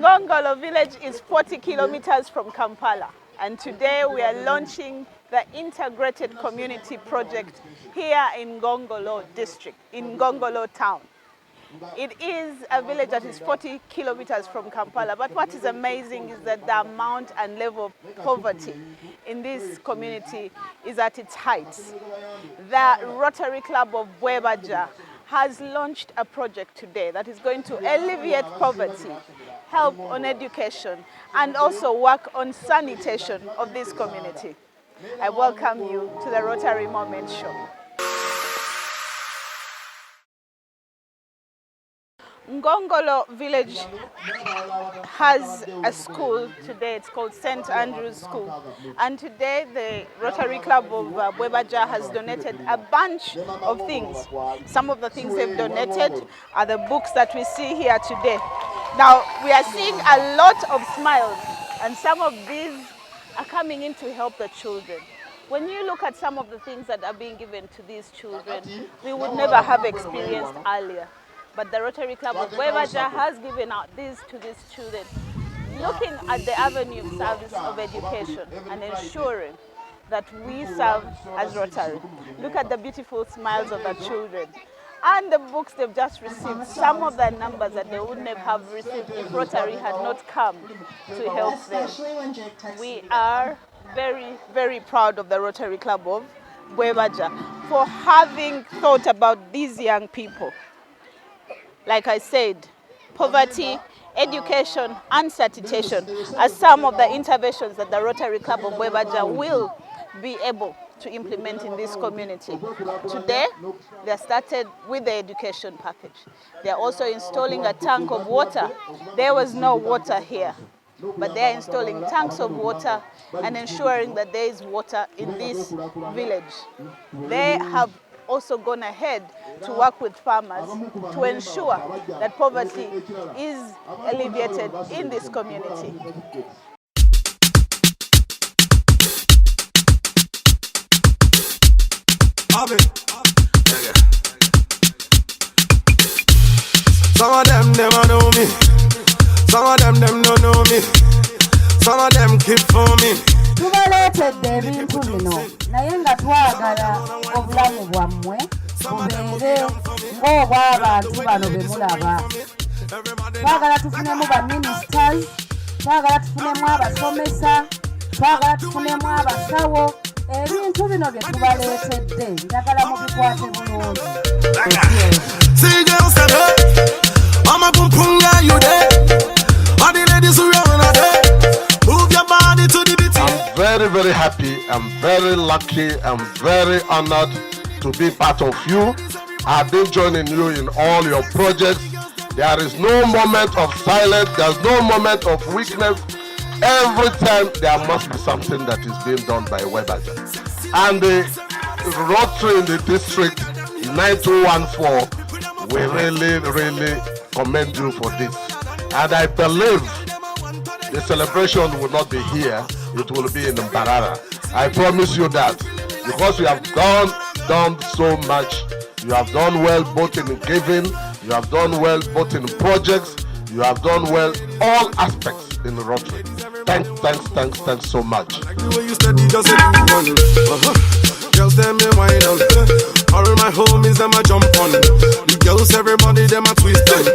Ngongolo village is 40 kilometers from Kampala, and today we are launching the integrated community project here in Ngongolo district, in Ngongolo town. It is a village that is 40 kilometers from Kampala, but what is amazing is that the amount and level of poverty in this community is at its heights. The Rotary Club of Bwebaja has launched a project today that is going to alleviate poverty, help on education, and also work on sanitation of this community. I welcome you to the Rotary Moment Show. Ngongolo village has a school today. It's called St. Andrew's School. And today the Rotary Club of Bwebaja has donated a bunch of things. Some of the things they've donated are the books that we see here today. Now, we are seeing a lot of smiles, and some of these are coming in to help the children. When you look at some of the things that are being given to these children, we would never have experienced earlier. But the Rotary Club of Bwebaja has given out these to these children, looking at the avenue of service of education and ensuring that we serve as Rotary. Look at the beautiful smiles of the children. And the books they've just received, some of the numbers that they wouldn't have received if Rotary had not come to help them. We are very, very proud of the Rotary Club of Bwebaja for having thought about these young people. Like I said, poverty, education, and sanitation are some of the interventions that the Rotary Club of Bwebaja will be able to implement in this community. Today, they started with the education package. They are also installing a tank of water. There was no water here, but they are installing tanks of water and ensuring that there is water in this village. They have also gone ahead to work with farmers to ensure that poverty is alleviated in this community. Some of them never know me. Some of them don't know me. Some of them keep for me. Tubaleetedde ebintu bino naye nga twagala obulamu bwammwe bubeere ng'obw'abantu bano be mulaba. Twagala tufunemu ba-ministers, twagala tufunemu abasomesa, twagala tufunemu abasawo. Ebintu bino bye tubaleetedde njagala mubikwate bulungi. See girls and I'm a boom boom guy, you there? All the ladies who run there, move your body to the beat. I'm very, very happy. I'm very lucky. I'm very honored to be part of you. I've been joining you in all your projects. There is no moment of silence. There's no moment of weakness. Every time there must be something that is being done by Bwebaja. And the Rotary in the district 9214, we really, really commend you for this. And I believe the celebration will not be here, it will be in Mbarara. I promise you that, because you have done so much. You have done well both in giving, you have done well both in projects, you have done well all aspects in the Rotary. Thanks so much. Girls, them me wine on. All my homies, them a jump on. The girls, everybody, them a twist on.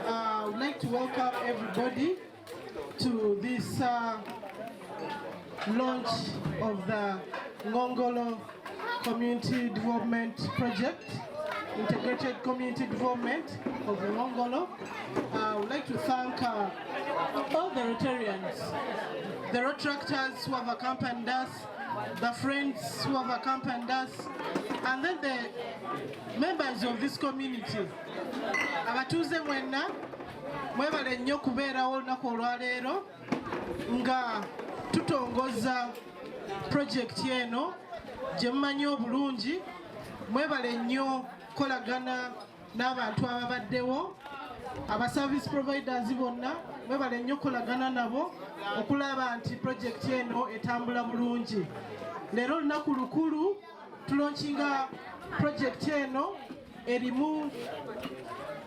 I would like to welcome everybody to this launch of the Ngongolo Community Development Project. Integrated Community Development of Mongolo. I would like to thank all the Rotarians, the Rotractors who have accompanied us, the friends who have accompanied us, and then the members of this community. Abatuuze mwenna mwebale nnyo kubeerawo olunaku olwaleero nga tutongoza project eno gye mumanyi obulungi. Mwebale nnyo kolagana n'abantu ababaddewo, aba service providers bonna mwebale nnyo kolagana nabo okulaba nti project eno etambula bulungi. Leero olunaku lukulu tulonkinga project eno erimu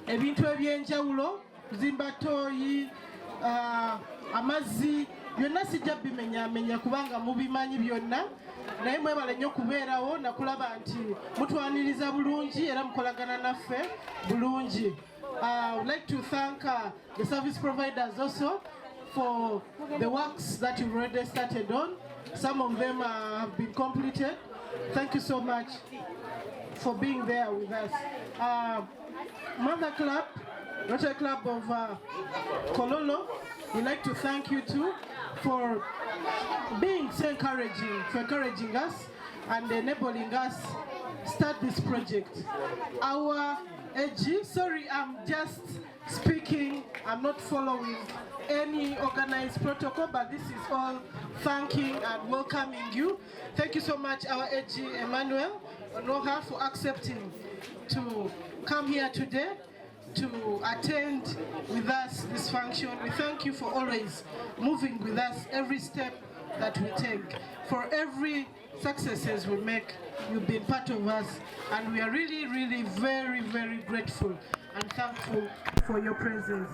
ebintu ebyenjawulo, kuzimba tooyi, amazzi, byonna sijja bimenyamenya kubanga mubimanyi byonna, naye mwebale nnyo kubeerawo nakulaba nti mutwaniriza bulungi era mukolagana naffe bulungi. I would like to thank the service providers also for the works that you've already started on. Some of them have been completed. Thank you so much for being there with us. Mother Club, Rotary Club of Kololo, we'd like to thank you too for being so encouraging, for encouraging us and enabling us start this project. Our AG, sorry, I'm just speaking, I'm not following any organized protocol, but this is all thanking and welcoming you. Thank you so much, our AG Emmanuel Onoha, for accepting to come here today to attend with us this function. We thank you for always moving with us every step that we take. For every successes we make, you've been part of us, and we are really, really very, very grateful and thankful for your presence.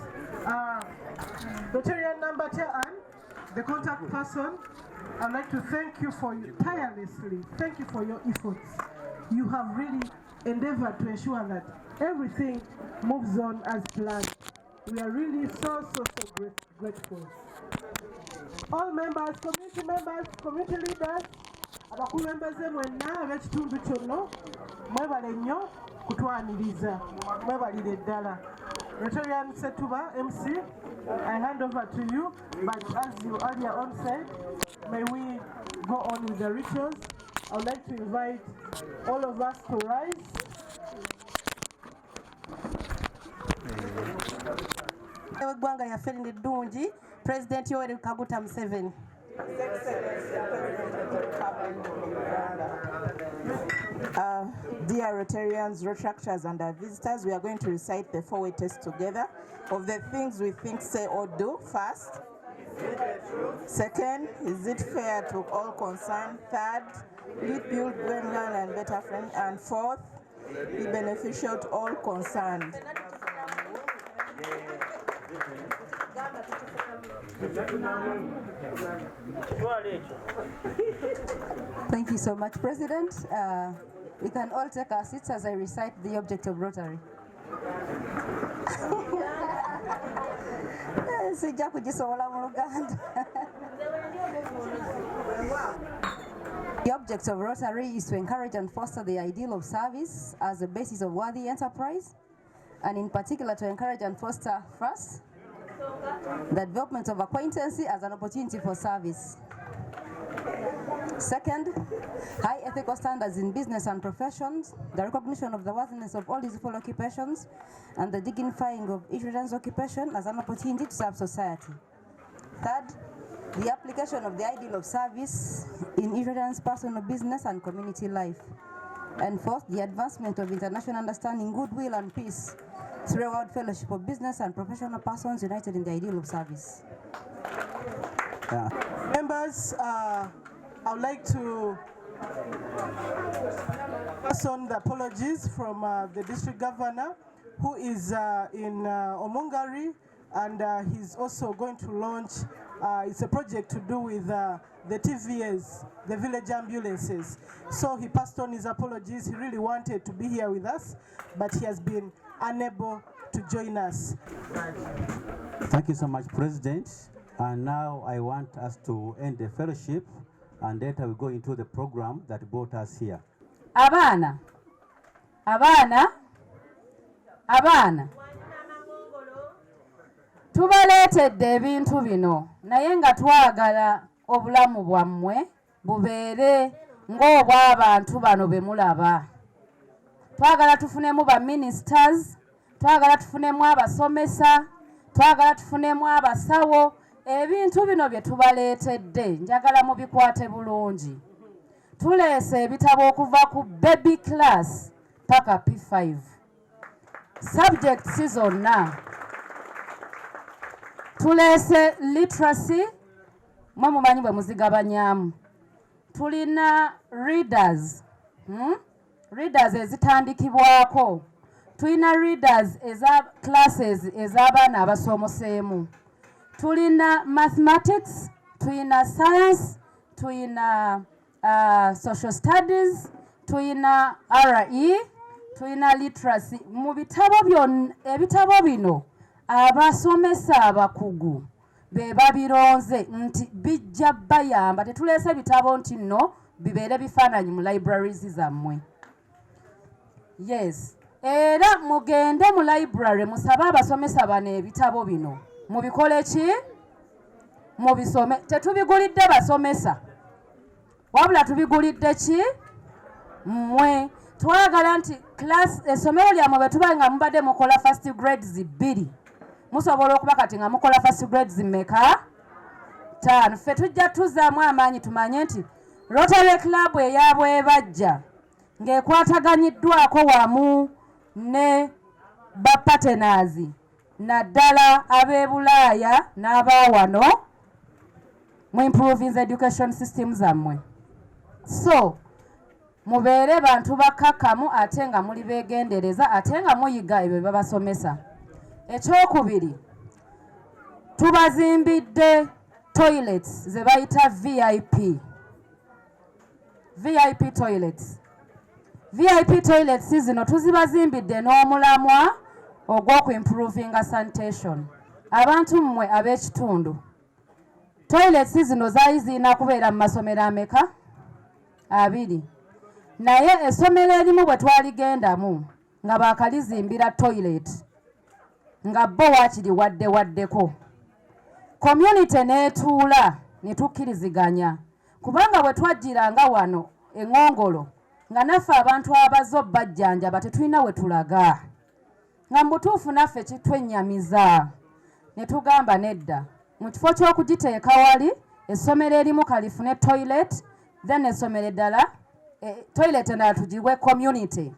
Rotarian number 10, the contact person, I'd like to thank you for you tirelessly. Thank you for your efforts. You have really endeavored to ensure that everything moves on as planned. We are really so grateful. All members, community leaders, abakulembeze mwenna ab'ekitundu kyonna, mwebale nnyo kutwaniriza, mwebalire ddala. Rotarian Setuba, MC, I hand over to you, but as you earlier on said, may we go on with the rituals. I would like to invite all of us to rise. Eggwanga yaffe eddungi, President Yoweri Kaguta Museveni. Dear Rotarians, Rotractors and our visitors, we are going to recite the four-way test together of the things we think, say or do. First, second, is it fair to all concerned? Third, will it build Gwenland and better friends? And fourth, be beneficial to all concerned. Thank you so much, President. We can all take our seats as I recite the object of Rotary. Sijja kugisobola mu Luganda. The object of Rotary is to encourage and foster the ideal of service as a basis of worthy enterprise, and in particular to encourage and foster, first, the development of acquaintancy as an opportunity for service. Second, high ethical standards in business and professions, the recognition of the worthiness of all useful occupations, and the dignifying of each returns occupation as an opportunity to serve society. Third, the application of the ideal of service in each returns personal, business, and community life. And fourth, the advancement of international understanding, goodwill, and peace throughout fellowship of business and professional persons united in the ideal of service. Members, I would like to pass on the apologies from the district governor, who is in Omongari, and he's also going to launch, it's a project to do with the TVAs, the village ambulances. So he passed on his apologies. He really wanted to be here with us, but he has been unable to join us. Thank you so much, President. And now I want us to end the fellowship, and later we go into the program that brought us here. Abana. abaana tubaleetedde ebintu bino naye nga twagala obulamu bwammwe bubeere ng'obw'abantu bano be mulaba. Twagala tufunemu ba ministers, twagala tufunemu abasomesa, twagala tufunemu abasawo. Ebintu bino bye tubaleetedde njagala mubikwate bulungi. Tuleese ebitabo okuva ku baby class paka P5. Subjects zonna. Tuleese literacy, mwe mumanyi bwe muzigabanyamu. Tulina readers. Readers ezitandikibwako. Tulina readers eza classes ez'abaana abasomoseemu. Tulina mathematics, tulina science, tulina social studies, tulina RE, tulina literacy. Mu ebitabo bino abasomesa abakugu be babironze nti bijja bayamba. Tetuleese ebitabo nti nno bibeere bifaananyi mu libraries zammwe. Yes. Era mugende mu library musabe abasomesa bano ebitabo bino. Mubikole ki? Mubisome. Tetubigulidde basomesa. Wabula tubigulidde ki? Mmwe. Twagala nti class essomero lyammwe bwe tuba nga mubadde mukola first grades 2. Musobola okuba kati nga mukola first grades mmeka? 5. Ffe tujja tuzzaamu amaanyi tumanye nti Rotary Club eya Bwebajja ng'ekwataganyiddwako wamu ne bapartners naddala ab'e Bulaaya n'abaawano mu improving education system zammwe. So mubeere bantu bakkakkamu ate nga muli beegendereza ate nga muyiga ebyo babasomesa. Ekyokubiri, tubazimbidde toilets ze bayita VIP. VIP toilets. VIP toilets zino tuzibazimbidde n'omulamwa ogw'okuimprovinga sanitation. Abantu mmwe ab'ekitundu, toilets zino zaali zirina kubeera mu masomero ameka? 2. Naye essomero erimu bwe twaligendamu nga baakalizimbira toilet nga bo waakiri waddeko. Community n'etuula ne tukkiriziganya kubanga bwe twajjiranga wano eŋŋongolo nga naffe abantu abazze obbajjanjaba tetulina we tulaga. Nga mubutuufu naffe kitwennyamiza. Ne tugamba nedda. Mu kifo ky'okugiteeka wali, essomero erimu kalifune toilet, then essomero eddala, toilet endala tugiwe community.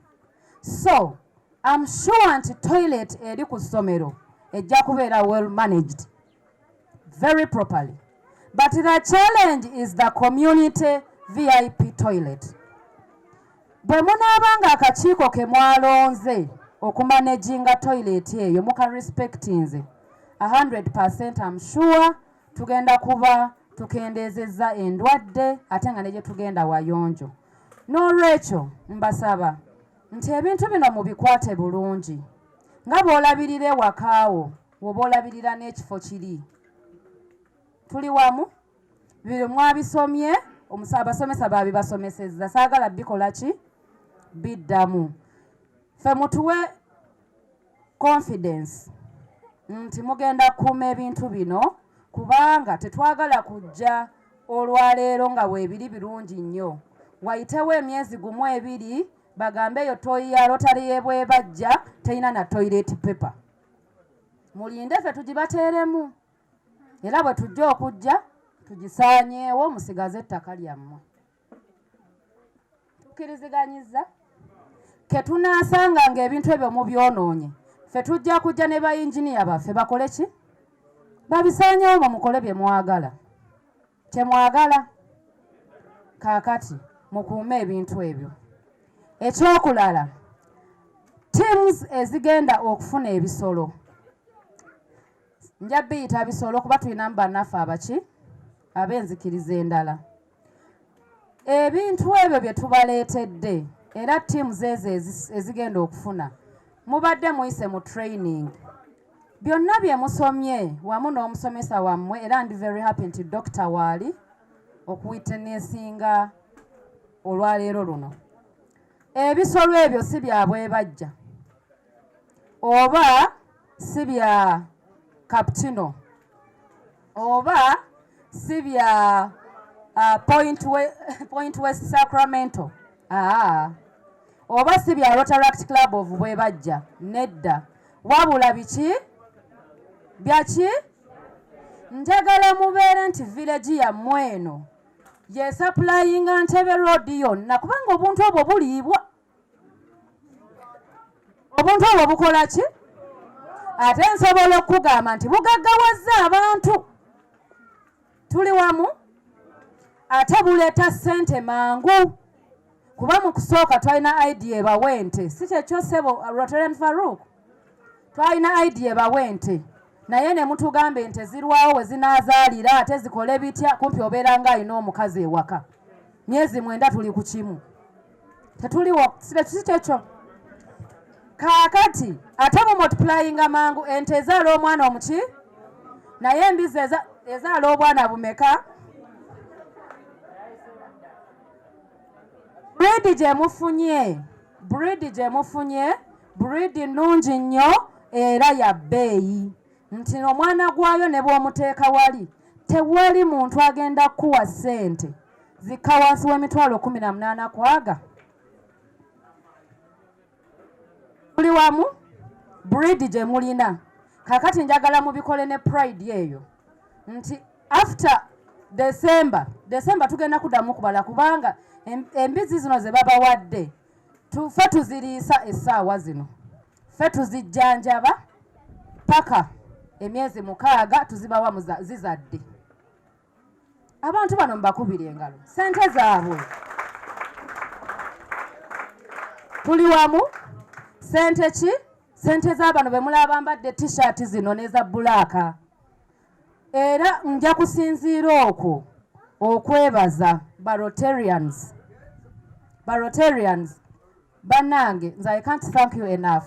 So, I'm sure nti toilet eri ku ssomero ejja kubeera well managed, very properly. But the challenge is the community VIP toilet. Bwe munaabanga akakiiko ke mwalonze okumanaginga toilet eyo muka respectinze 100%, I'm sure tugenda kuba tukendeezezza endwadde ate nga ne gye tugenda wayonjo. N'olwekyo mbasaba nti ebintu bino mubikwate bulungi nga bw'olabirira ewakaawo woba olabirira n'ekifo kiri. Tuli wamu? Bino mwabisomye, abasomesa babibasomesezza, saagala bikola ki? Biddamu. Ffe mutuwe confidence nti mugenda kukuuma ebintu bino kubanga tetwagala kujja olwaleero nga weebiri birungi nnyo. Wayitewo emyezi gumu 2 bagambe eyo toyi ya Rotary y'e Bwebajja terina na toilet paper. Mulinde ffe tugibateeremu. Era bwe tujja okujja tugisaanyeewo musigaze ettaka lyammwe. Tukkiriziganyiza ke tunaasanganga ebintu ebyo mubyonoonye ffe tujja kujja ne bayinginiya baffe bakole ki? Babisaanyeewo mwe mukole bye mwagala. Kye mwagala kaakati mukuume ebintu ebyo. Ekyokulala, teams ezigenda okufuna ebisolo. Nja biyita bisolo kuba tulinamu bannaffe abaki? Ab'enzikiriza endala. Ebintu ebyo bye tubaleetedde era teams ezo ezigenda okufuna mubadde muyise mu training. Byonna bye musomye wamu n'omusomesa wammwe era ndi very happy nti Dr. Waali okuwitnessinga olwaleero luno. Ebisolo ebyo si bya Bwebajja. oba si bya Cappuccino oba si bya Point West Sacramento oba si bya Rotaract Club of Bwebajja nedda wabula biki byaki njagala mubeere nti village yammwe eno yesupplyinga Ntebe Road yonna kubanga obuntu obwo buliibwa obuntu obwo bukola ki ate nsobola okugamba nti bugaggawazza abantu tuli wamu ate buleeta ssente mangu kuba mu kusooka twalina idea ebawe nte si kyekyo ssebo Rotarian Farouk twalina idea ebawe nte naye ne mutugamba ente zirwawo we zinaazaalira ate zikole bitya kumpi obeera ng'alina omukazi ewaka myezi 9 tuli ku kimu tetuliwo si kyekyo kaakati ate mu multiplyinga mangu ente ezaala omwana omuki naye embizi ezaala obwana bumeka breed gye mufunye breed nnungi nnyo era ya bbeeyi nti omwana gwayo ne bw'omuteeka wali tewali muntu agenda kuwa ssente zikka wansi w'emitwalo 18 kwaga tuli wamu breed gye mulina kakati njagala mubikole ne pride eyo nti after December tugenda kuddamu kubala kubanga embizi zino ze babawadde ffe tuziriisa essaawa zino ffe tuzijjanjaba paka emyezi 6 tuzibawa zizadde abantu bano mbakubira engalo sente zaabwe tuli wamu sente ki sente z'abano be mulaba mbadde t-shirt zino neza bulaaka era nja kusinziira okwo okwebaza Rotarians bannange nze I can't thank you enough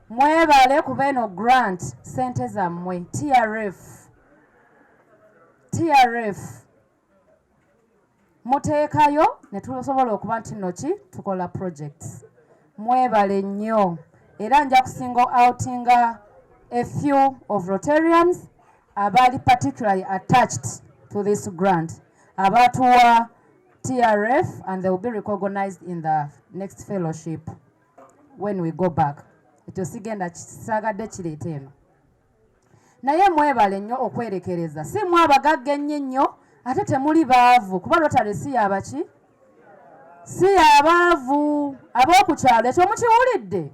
mwebale kuba eno grant sente zammwe TRF muteekayo ne tusobola okuba nti nno ki tukola projects mwebale nnyo era nja kusinga outinga a few of Rotarians abali particularly attached to this grant abatuwa TRF and they will be recognized in the next fellowship when we go back. Ekyo sigenda kisagadde kireeta eno naye mwebale nnyo okwerekereza si mwe abagagga ennyo ate temuli baavu kuba Rotary si yabaki si yabaavu ab'okukyalo ekyo mukiwulidde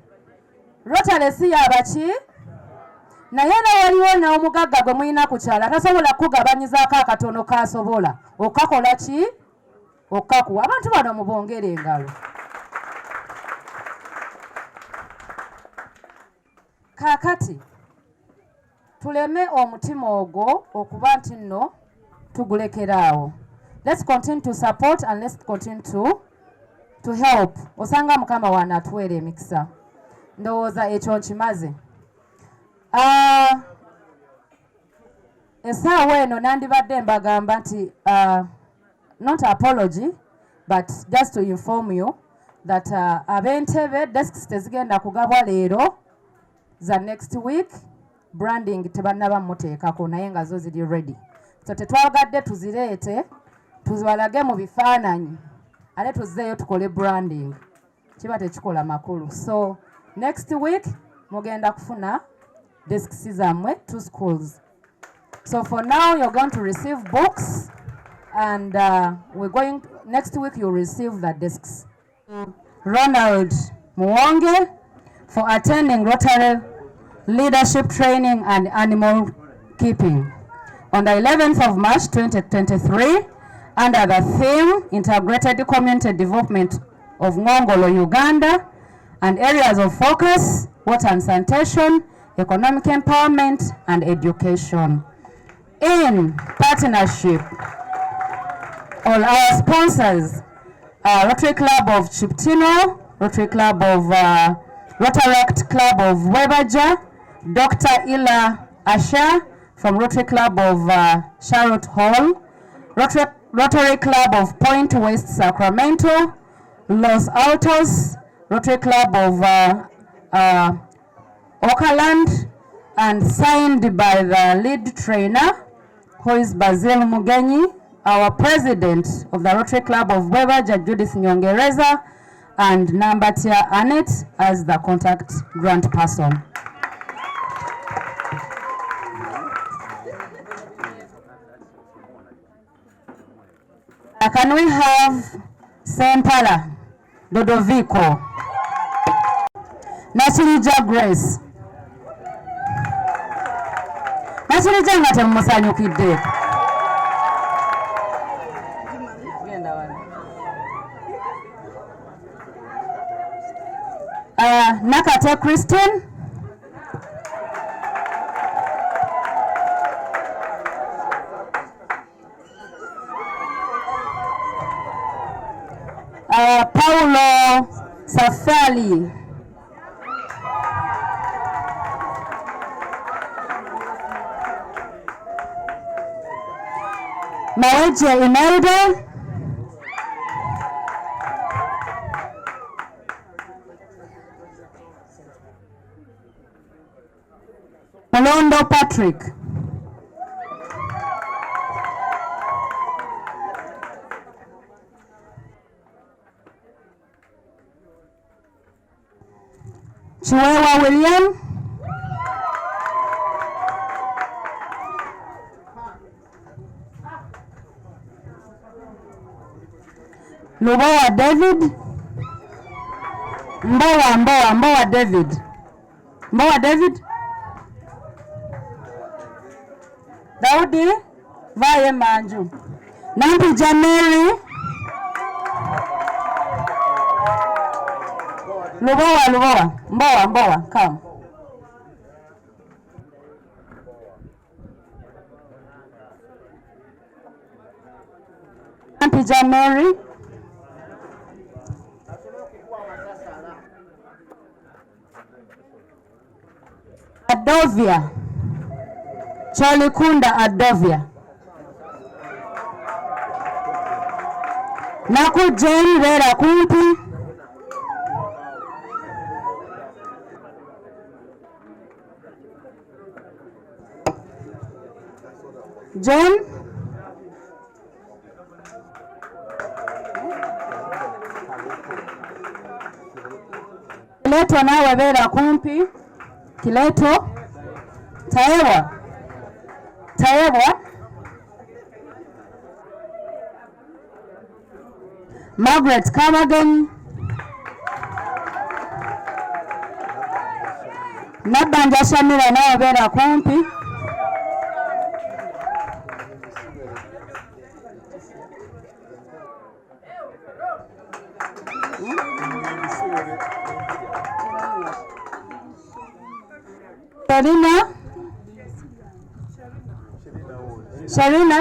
Rotary si yabaki naye waliwo n'omugagga gwe mulina ku kyalo atasobola kugabanyizaako akatono k'asobola okakola ki okakuwa abantu bano mubongere engalo kaakati tuleme omutima ogwo okuba nti nno tugulekeraawo let's continue to support and let's continue to help osanga mukama wana atuweera emikisa ndowooza ekyo nkimaze essaawa eno nandibadde mbagamba nti not apology but just to inform you that ab'entebe desks tezigenda kugabwa leero za next week branding tebannaba muteekako naye nga zo ziri ready so tetwagadde tuzireete tuzibalage mu bifaananyi ate tuzzeeyo tukole branding kiba tekikola makulu so next week mugenda kufuna desks zammwe 2 schools so for now you're going to receive books and next week you'll receive the desks. Ronald Muwonge for attending Rotary Leadership Training and Animal Keeping on the 11th of March 2023 under the theme Integrated Community Development of Ngongolo, Uganda, and areas of focus, water and sanitation, economic empowerment and education. In partnership, all our sponsors, Rotary Club of Chiptino, Rotary Club of Rotaract Club of Webaja, Dr. Ila Asha from Rotary Club of Charlotte Hall, Rotary Club of Point West Sacramento, Los Altos, Rotary Club of Oakland, and signed by the lead trainer, who is Basil Mugenyi, our president of the Rotary Club of Bwebaja, Judith Nyongereza, and Nambatia Annette as the contact grant person. Can we have Sempala Dodoviko, Nasilija Grace, Nasilija ngate musanyukidde. Nakate Christine, Paulo Safali, Maweje Imelda, Malondo Patrick, Chiwewa William, Lubowa David, Mbowa David, Daudi Vaye Manju, Nampi Jamiri, Mbowa, come. Nampi Jamiri, Adovia, Cholikunda Adovia, Naku Jane Vera Kumpi, John Kileto nawe Vera Kumpi, Kileto Taewa Margaret Kamagan, Nabanja Shamira nawe Vera Kumpi,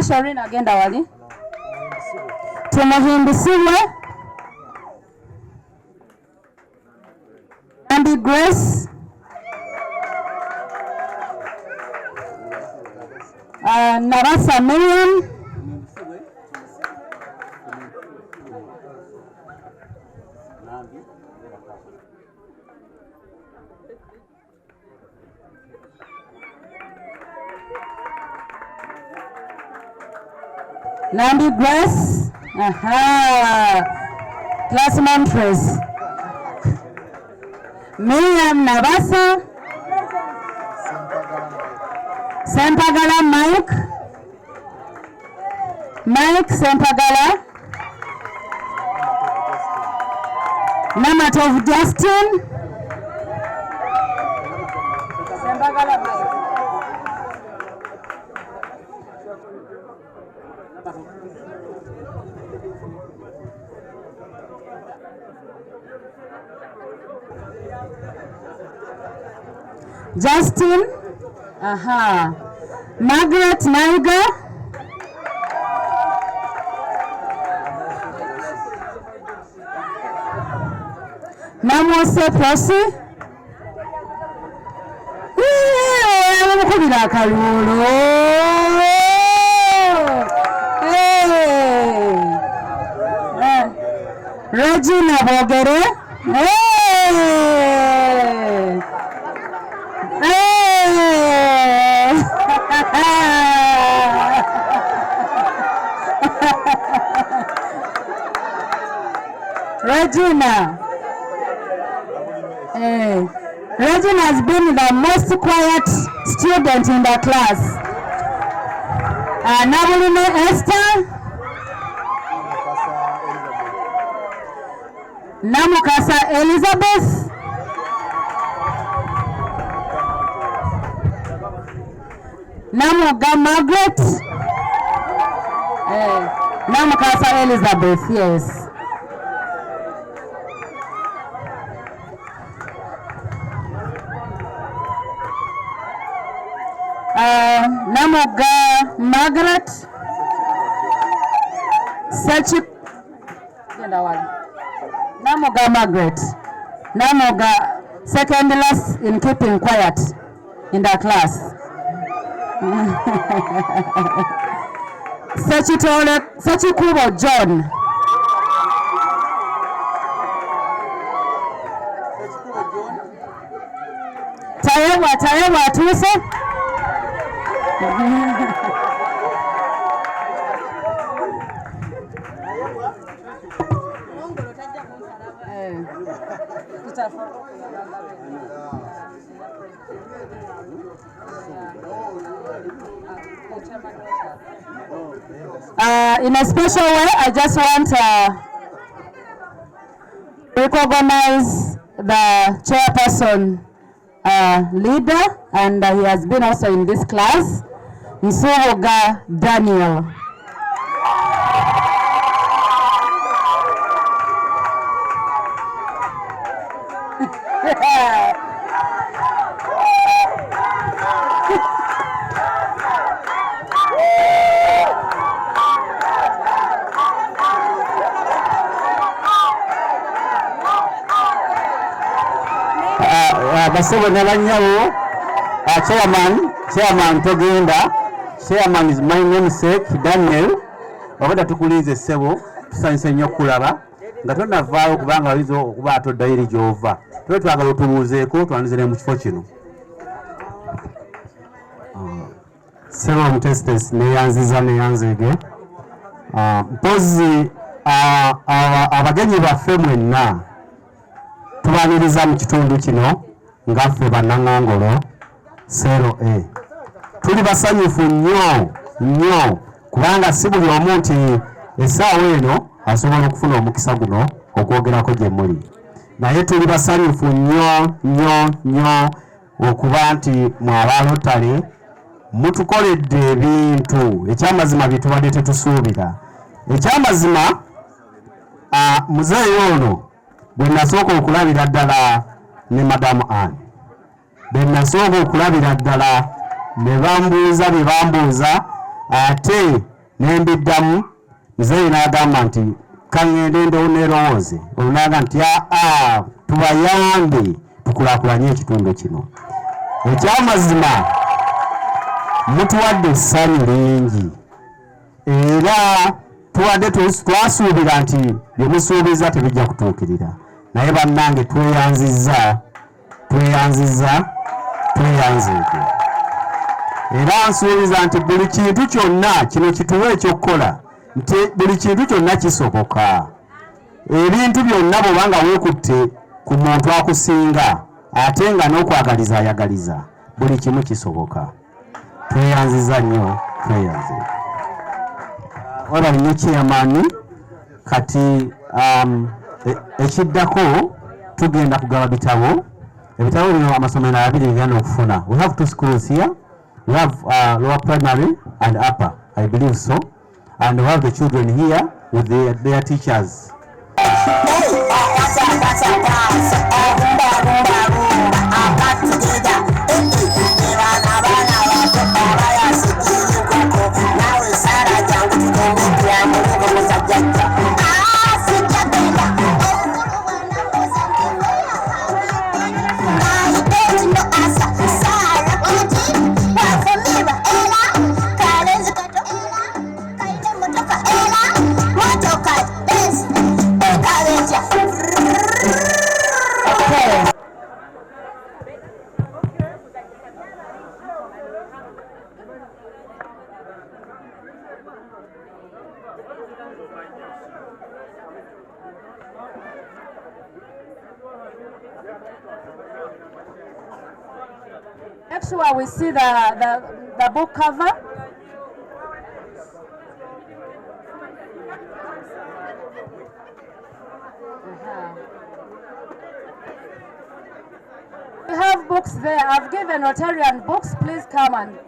Sharina agenda wali Tumuhimbisiwe, Nambi Grace, Narasa Miriam, Nambi Grace, class montress, Miriam Nabasa, Sempagala Mike Sempagala, Namatov Justin, Sempagala Mike. Justin, Margaret Naiga, Namose Prosi, Mukubira Kalulu, Regina Bogere, Regina. Regina has been the most quiet student in the class. Nabulime Esther. Namukasa Elizabeth. Namuga Margaret. Namukasa Elizabeth, yes. Namuga Margaret. Namuga Margaret. Namuga second last in keeping quiet in the class. Sachikubo John. Tayewa Tuse. In a special way, I just want to recognize the chairperson leader, and he has been also in this class, Nsuwoga Daniel. Basebo Nalanyawo, chairman Togenda, chairman is my namesake Daniel. Obada tukulize sebo tusanyise nnyo kulaba nga tonavaayo kubanga olizo okuba atoddayo gy'ova. Tuwe twagala otubuuzeeko twanizire mu kifo kino. Sebo omutesitesi neyanzige. Mpozi abagenyi baffe mwenna tubaniriza mu kitundu kino ngaffe bannangangolo sero tuli basanyufu nnyo kubanga si buli omu nti essaawa eno asobola okufuna omukisa guno okwogerako gye muli, naye tuli basanyufu nnyo okuba nti mwaba Rotary mutukoledde ebintu ekyamazima bye tubadde tetusuubira. Ekyamazima muzeeyi ono bwe nasooka okulabira ddala ne Madamu Anne, bwe nasooka okulabira ddala ne bambuuza bye bambuuza, ate ne mbiddamu, muzeeyi n'agamba nti kaŋŋende neerowooze, olunaga nti tubayambe tukulaakulanye ekitundu kino. Ekyamazima mutuwadde essanyu lingi era tuwadde twasuubira nti bye musuubiza tebijja kutuukirira, naye bannange tweyanzizza era nsuubiza nti buli kintu kyonna kino kituwe ekyokukola nti buli kintu kyonna kisoboka. Ebintu byonna bw'obanga weekutte ku muntu akusinga ate nga n'okwagaliza ayagaliza, buli kimu kisoboka. Tweyanziza nnyo, tweyanze. Wabali nnyo chairman. Kati ekiddako tugenda kugaba bitabo. Ebitabo bino amasomero abiri genda okufuna. We have two schools here. We have lower primary and upper, I believe so. And we have the children here with their teachers. Make sure we see the book cover. We have books there. I've given Rotarian books. Please come and.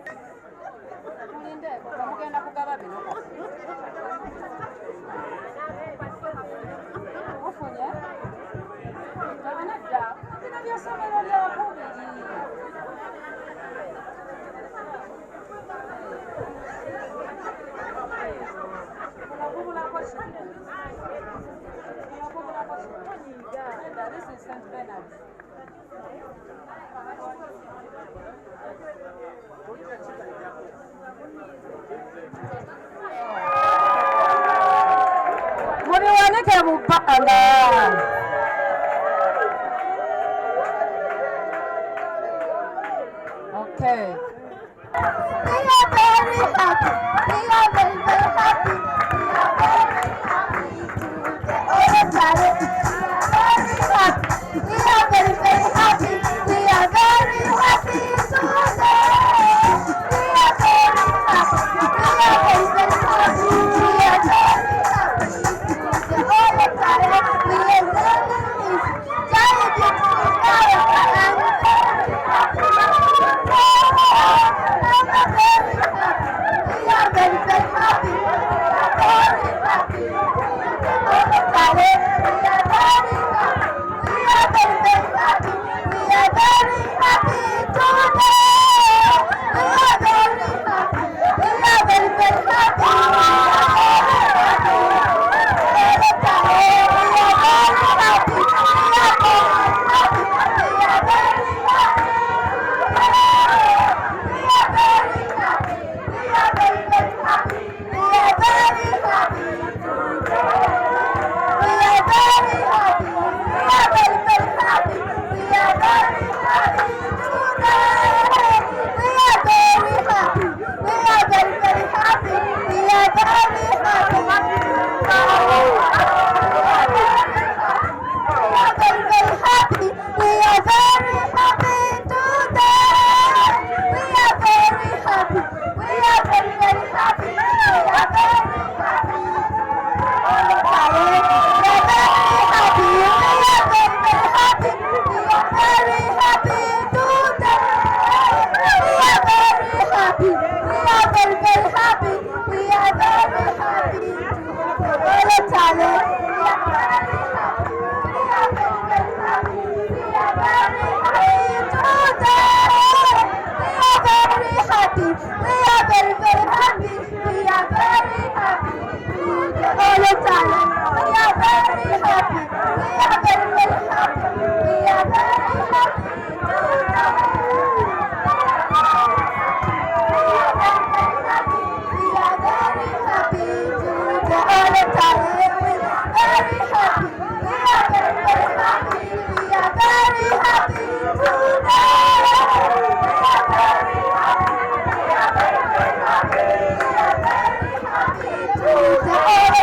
This is St. Bernard's. Mubiwanike mu bbanga. Okay. We are very happy. We are very, very happy. We are very happy today. Oh, sorry. We are very, very happy. We are very happy today. We are very happy. We are very, very happy. We are very happy today. Oh, sorry. We are very jolly, beautiful, and very happy. We are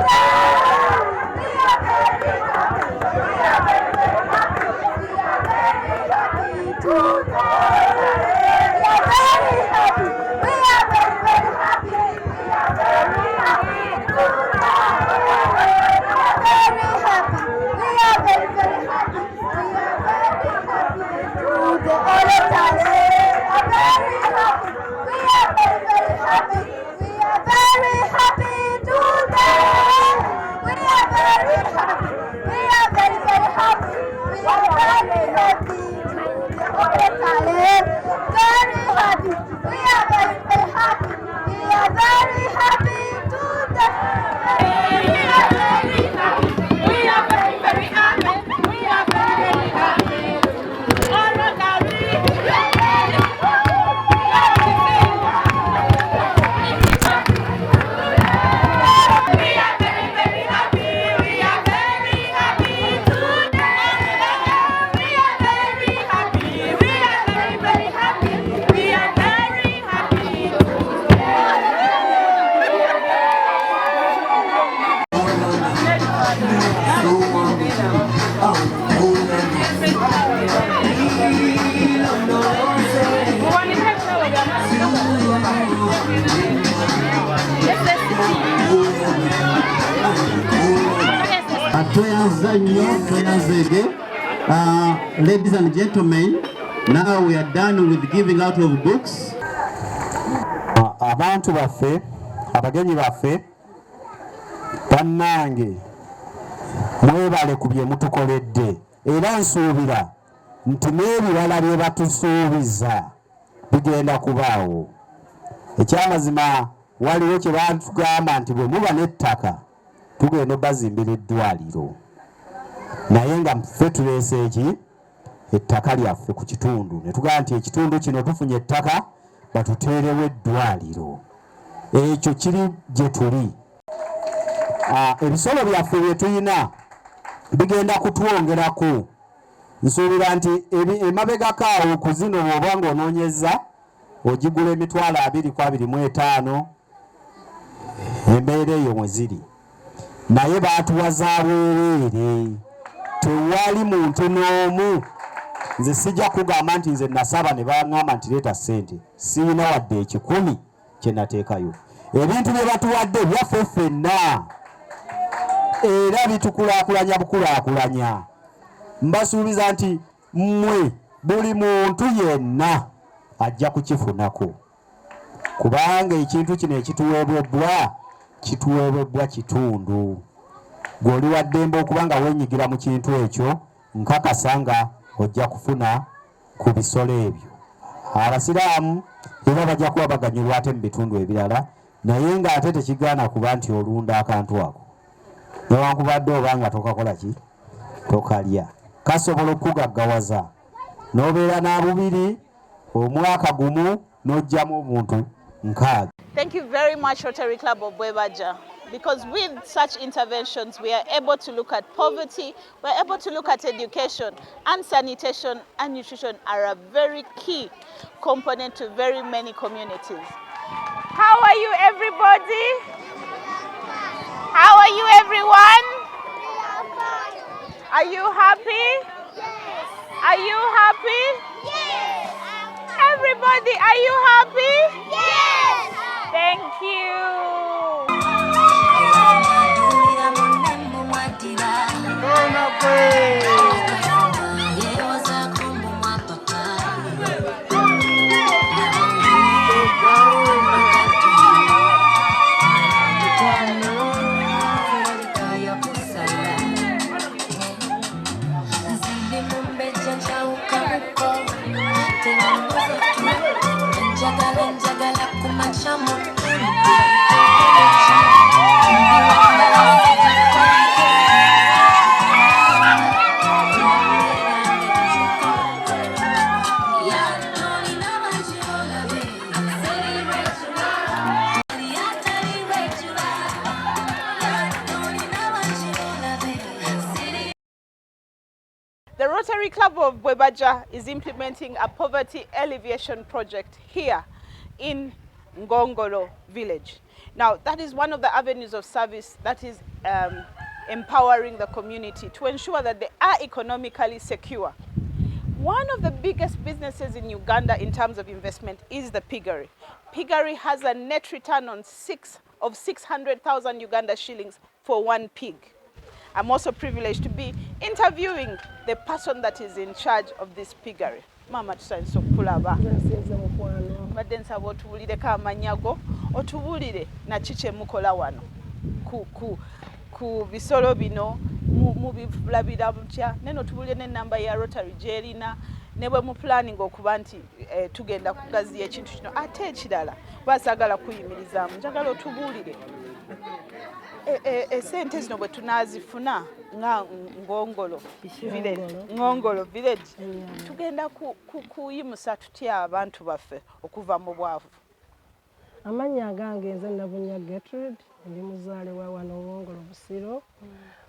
very, very happy. We are very happy. Oh, sorry. We are very happy. We are very, very happy. We are very happy today. We are very happy. We are very, very happy. We are Ladies and gentlemen, now we are done with giving out of books. Abantu baffe, abagenyi baffe, bannange, mwebale ku bye mutukoledde. Era nsuubira nti n'ebirala bye batusuubiza bigenda kubaawo. Ekyamazima waliwo kye batugamba nti bwe muba n'ettaka tugenda bazimbira eddwaliro. Naye nga ffe tuleese eki ettaka lyaffe ku kitundu ne tugamba nti ekitundu kino tufunye ettaka batuteerewo eddwaliro. Ekyo kiri gye tuli. Ebisolo byaffe bye tulina bigenda kutwongerako. Nsuubira nti emabegako awo ku zino bw'oba ng'onoonyeza ogigula emitwalo 225 embeera eyo mwe ziri. Naye baatuwaza bwereere, tewali muntu n'omu. Nze sijja kugamba nti nze nasaba ne baŋŋamba nti leeta ssente, siina wadde 10 kye nateekayo. Ebintu bye batuwadde byaffe ffenna era bitukulaakulanya bukulaakulanya. Mbasuubiza nti mmwe buli muntu yenna ajja kukifunako, kubanga ekintu kino kituweebwa kitundu. Gw'oli wa ddembe okubanga weenyigira mu kintu ekyo, nkakasa nga ojja kufuna ku bisolo ebyo. Abasiraamu era bajja kuba baganyulwa ate mu bitundu ebirala, naye ng'ate tekigaana kuba nti olunda akantu ako newankubadde oba nga tokakola ki, tokalya. Kasobola okugaggawaza n'obeera n'abubiri omwaka gumu n'ojjamu obuntu 6. Thank you very much, Rotary Club of Bwebaja, because with such interventions we are able to look at poverty, we are able to look at education, and sanitation and nutrition are a very key component to very many communities. How are you, everybody? How are you, everyone? Are you happy? Yes. Are you happy? Yes. Everybody, are you happy? Yes. Thank you. The Rotary Club of Bwebaja is implementing a poverty alleviation project here in Ngongolo village. Now, that is one of the avenues of service that is empowering the community to ensure that they are economically secure. One of the biggest businesses in Uganda in terms of investment is the piggery. Piggery has a net return on 600,000 Uganda shillings for one pig. I'm also privileged to be interviewing the person that is in charge of this piggery. Mama tusanso kulaba. Badde nsaba otubuulireko amannya go, otubuulire na kiki mukola wano ku bisolo bino mubirabira mutya, neno otubuulire n'ennamba ya Rotary gy'erina ne bwe mu planning okuba nti tugenda kugaziya ekintu kino. Ate ekirala basaagala kuyimirizaamu, njagala otubuulire esente zino bwe tunaazifuna nga Ngongolo village tugenda kuyimusa tutya abantu baffe okuva mu bwavu. Amannya agange nze Nabunya Gertrude, ndi muzaale wa wano Ngongolo Busiro.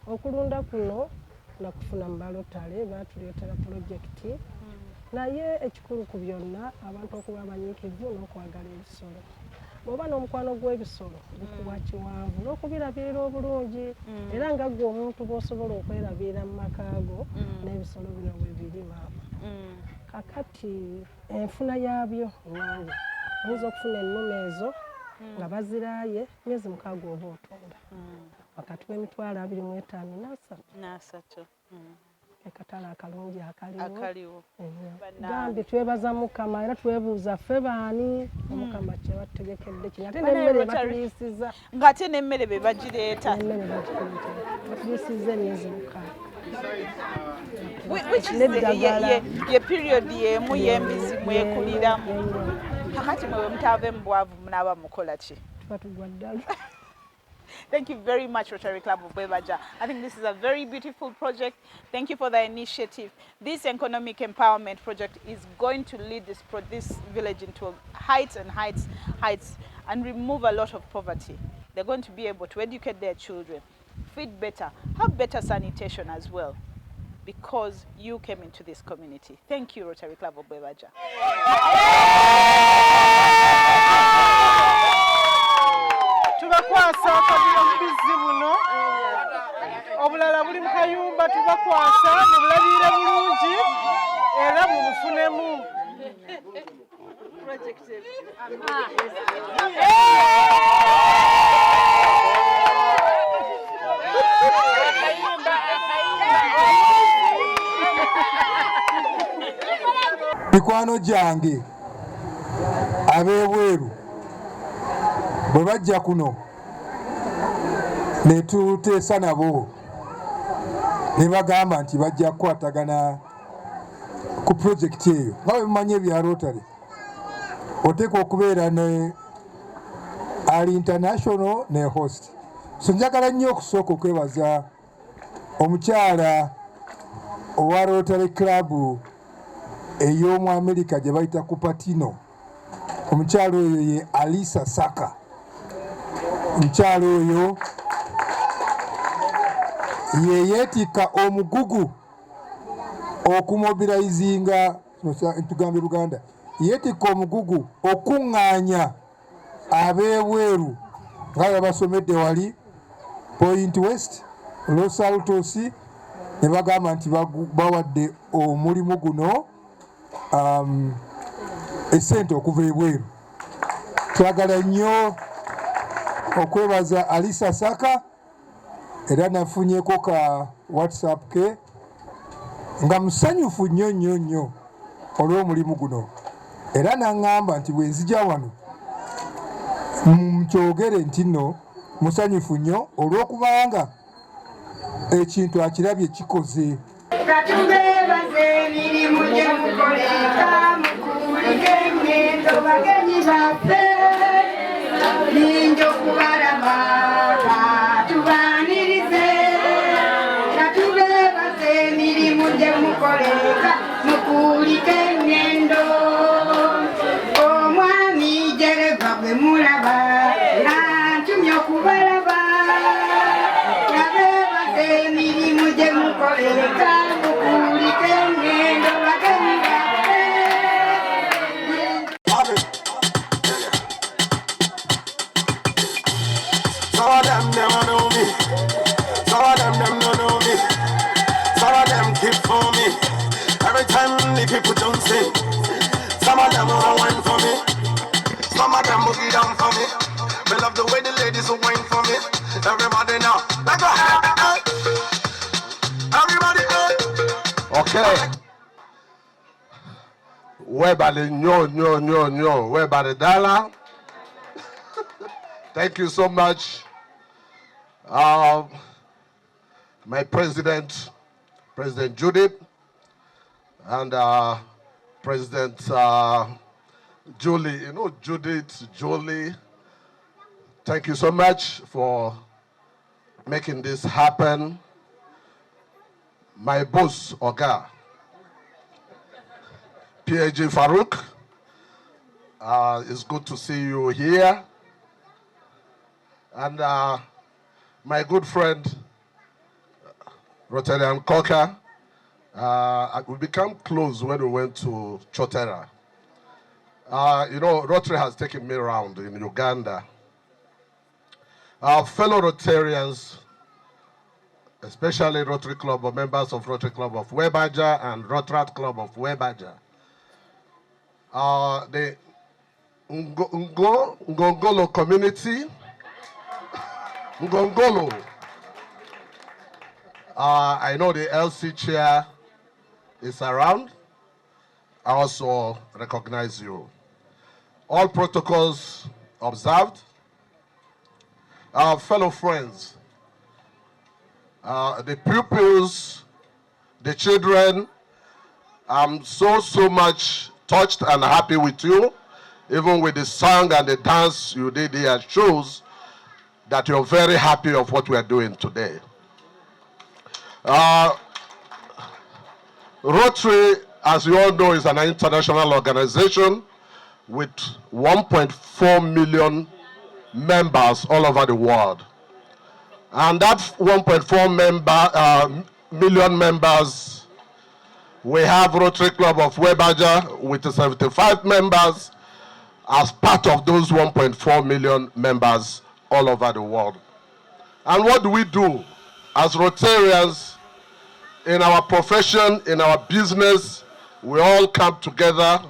Okulunda kuno nakufuna mu Rotary, baatuleetera pulojekiti. Naye ekikulu ku byonna abantu okuba abanyiikivu n'okwagala ebisolo. Bw'oba n'omukwano gw'ebisolo gukuwa kiwanvu n'okubirabirira obulungi, era nga ggwe omuntu bw'osobola okwerabirira mu maka go n'ebisolo bino bwe birima. Kakati enfuna yaabyo nnange oyinza okufuna ennume ezo nga baziraaye myezi 6 oba otunda. wakati w'emitwalo 25 n'asatu ekatala akalungi akaliwo. gambi twebaza Mukama era twebuuza ffe baani Mukama kyebatutegekedde kino ate n'emmere batuliisiza ng'ate n'emmere be bagireeta batuliisiza emyezi 6 which is ye period yemu y'embizi mwekuliramu. Kakati mwe mutaava embwavu munaaba mukola ki? tuba tugwa ddala. Thank you very much, Rotary Club of Bwebaja. I think this is a very beautiful project. Thank you for the initiative. This economic empowerment project is going to lead this village into heights and remove a lot of poverty. They're going to be able to educate their children, feed better, have better sanitation as well, because you came into this community. Thank you, Rotary Club of Bwebaja. Tubakwasa akabira bubizi buno obulala buli mu kayumba tubakwasa mubulabire bulungi era mumufunemu. Mikwano gyange ab'ebweru bwe bajja kuno ne tuteesa nabo ne bagamba nti bajja kukwatagana ku pulojekiti eyo nga bwe mumanyi ebya Rotary oteeka okubeera ne ali international ne host. So njagala nnyo okusooka okwebaza omukyala owa Rotary Club ey'omu America gye bayita Cupertino. Omukyala oyo ye Alisa Saka. Omukyala oyo ye yeetikka omugugu okumobilizinga tugambe Luganda, yeetikka omugugu okuŋŋaanya ab'ebweru nga babasomedde wali Point West, Los Altos, ne bagamba nti bawadde omulimu guno essente okuva ebweru. Twagala nnyo okwebaza Alisa Saka era nafunyeko ka WhatsApp ke nga musanyufu nnyo nnyo nnyo olw'omulimu guno era naŋŋamba nti bwe nzija wano nkyogere nti nno musanyufu nnyo olw'okubanga ekintu akirabye kikoze. Katubebaze emirimu gye mukoleka mukulike engendo bagenyi baffe ninja okubalaba katubaanirize. Katubebaze emirimu gye mukoleka mukulike engendo omwami Jereva bwe mulaba antumye okubalaba. Kabebaze emirimu gye mukoleka mukulike engendo bagenyi baffe. Some of them never know me. Some of them don't know me. Some of them keep for me. Every time the people don't sing. Some of them wanna whine for me. Some of them boogie down for me. Me love the way the ladies will whine for me. Everybody now, let's go. Everybody go. Okay. Where by the no. Where by the dollar? Thank you so much. My president, President Judith, and President Julie. You know Judith, Julie. Thank you so much for making this happen. My boss, Oga, PAG Farouk. It's good to see you here. And my good friend, Rotarian Cocker, we became close when we went to Chotera. You know, Rotary has taken me around in Uganda. Our fellow Rotarians, especially Rotary Club or members of Rotary Club of Bwebaja and Rotary Club of Bwebaja, the Ngongolo community, Ngongolo, I know the LC chair is around. I also recognize you. All protocols observed. Our fellow friends, the pupils, the children, I'm so much touched and happy with you. Even with the song and the dance you did here shows that you're very happy of what we are doing today. Rotary, as you all know, is an international organization with 1.4 million members all over the world. And that 1.4 million members, we have Rotary Club of Webaja with 75 members as part of those 1.4 million members all over the world. And what do we do as Rotarians in our profession, in our business? We all come together,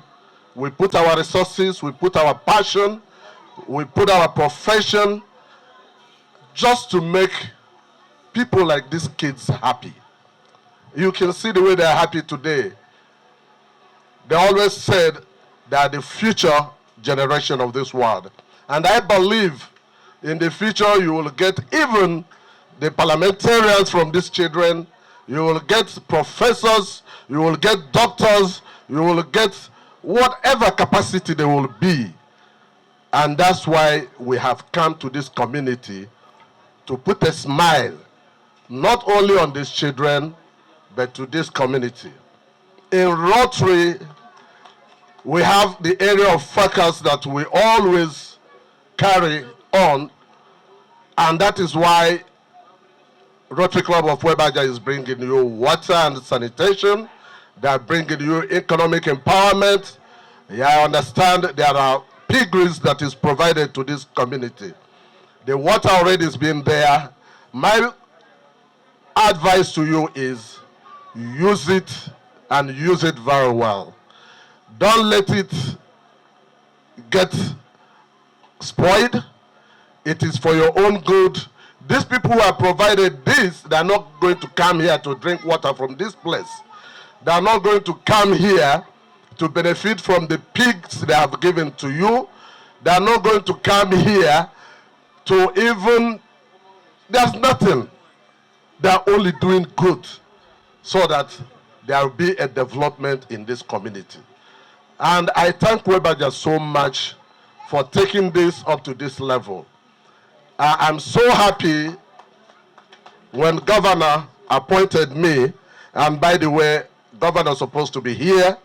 we put our resources, we put our passion, we put our profession just to make people like these kids happy. You can see the way they're happy today. They always said they are the future generation of this world. And I believe in the future you will get even the parliamentarians from these children, you will get professors, you will get doctors, you will get whatever capacity they will be. And that's why we have come to this community to put a smile, not only on these children, but to this community. In Rotary, we have the area of focus that we always carry on, and that is why Rotary Club of Webaja is bringing you water and sanitation. They are bringing you economic empowerment. Yeah, I understand there are piggeries that is provided to this community. The water already is being there. My advice to you is use it and use it very well. Don't let it get spoiled. It is for your own good. These people who have provided this, they are not going to come here to drink water from this place. They are not going to come here to benefit from the pigs they have given to you. They are not going to come here to even, there's nothing. They are only doing good so that there will be a development in this community. And I thank Webaja so much for taking this up to this level. I'm so happy when Governor appointed me, and by the way, Governor's supposed to be here.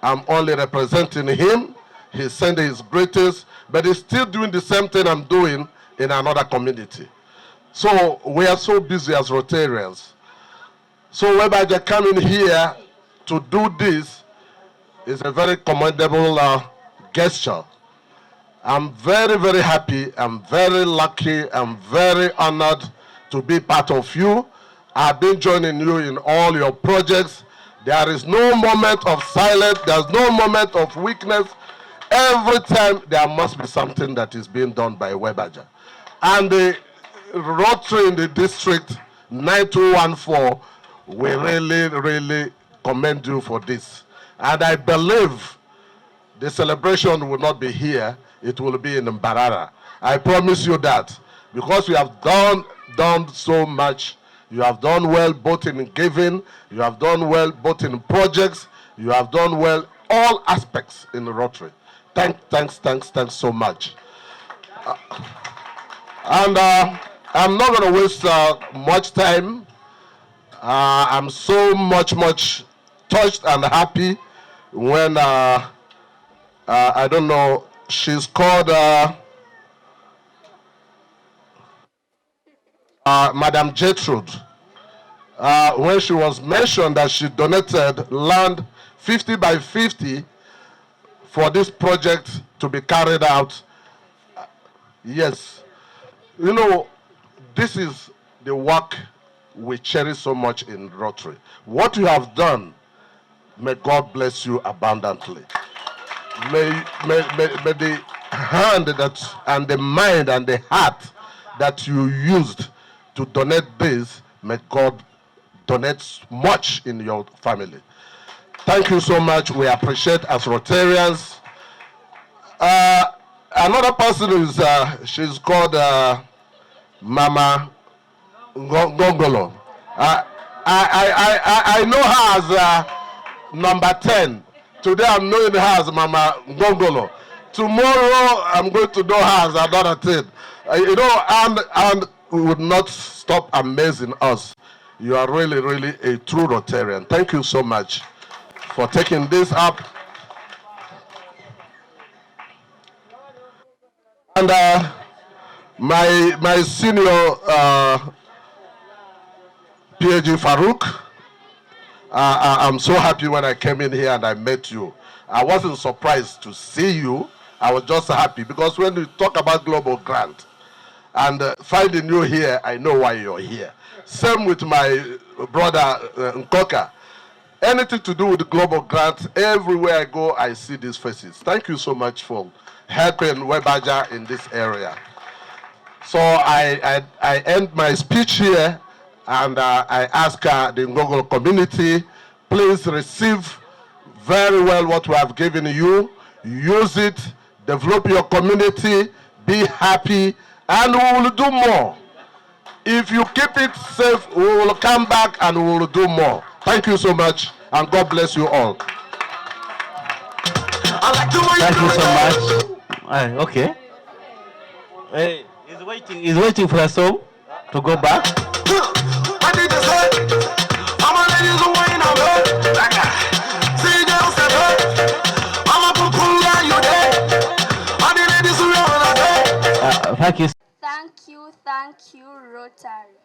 I'm only representing him. He's sending his greetings, but he's still doing the same thing I'm doing in another community. So we are so busy as Rotarians. So Webaja coming here to do this is a very commendable gesture. I'm very happy, I'm very lucky, I'm very honored to be part of you. I've been joining you in all your projects. There is no moment of silence, there's no moment of weakness. Every time there must be something that is being done by Webaja. And the Rotary in the district 9214, we really commend you for this. And I believe the celebration will not be here, it will be in Mbarara. I promise you that, because you have done so much. You have done well both in giving, you have done well both in projects, you have done well all aspects in the Rotary. Thanks so much. I'm not going to waste much time. I'm so much touched and happy when I don't know, she's called Madam Gertrude. When she was mentioned that she donated land 50 by 50 for this project to be carried out. Yes, you know, this is the work we cherish so much in Rotary. What you have done, may God bless you abundantly. May the hand that and the mind and the heart that you used to donate this, may God donate much in your family. Thank you so much. We appreciate as Rotarians. Another person is, she's called Mama Ngongolo. I know her as number 10. Today I'm knowing her as Mama Ngongolo. Tomorrow I'm going to know her as another 10. You know, and we would not stop amazing us. You are really, really a true Rotarian. Thank you so much for taking this up. And my senior PhD Farouk, I'm so happy when I came in here and I met you. I wasn't surprised to see you. I was just happy because when we talk about global grant and finding you here, I know why you're here. Same with my brother Nkoka. Anything to do with the global grant, everywhere I go, I see these faces. Thank you so much for helping Webaja in this area. So I end my speech here, and I ask the Ngongolo community, please receive very well what we have given you, use it, develop your community, be happy, and we will do more. If you keep it safe, we will come back and we will do more. Thank you so much, and God bless you all. Thank you so much. Okay. Hey, he's waiting for us all to go back. Thank you. Thank you, Rotary.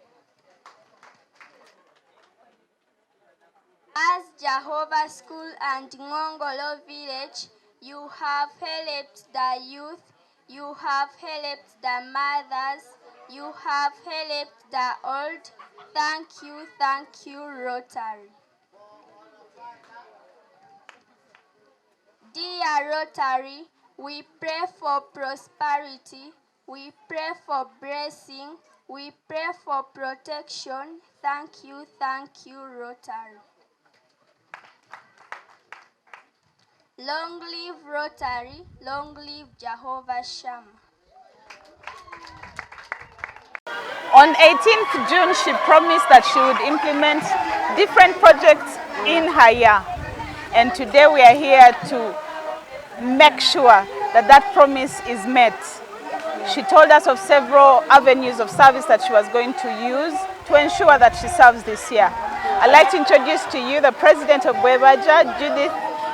As Jehovah School and Ngongolo Village, you have helped the youth, you have helped the mothers, you have helped the old. Thank you, Rotary. Dear Rotary, we pray for prosperity, we pray for blessing, we pray for protection. Thank you, Rotary. Long live Rotary, long live Jehovah Shammah. On 18th June, she promised that she would implement different projects in her year. And today we are here to make sure that that promise is met. She told us of several avenues of service that she was going to use to ensure that she serves this year. I'd like to introduce to you the president of Webaja, Judith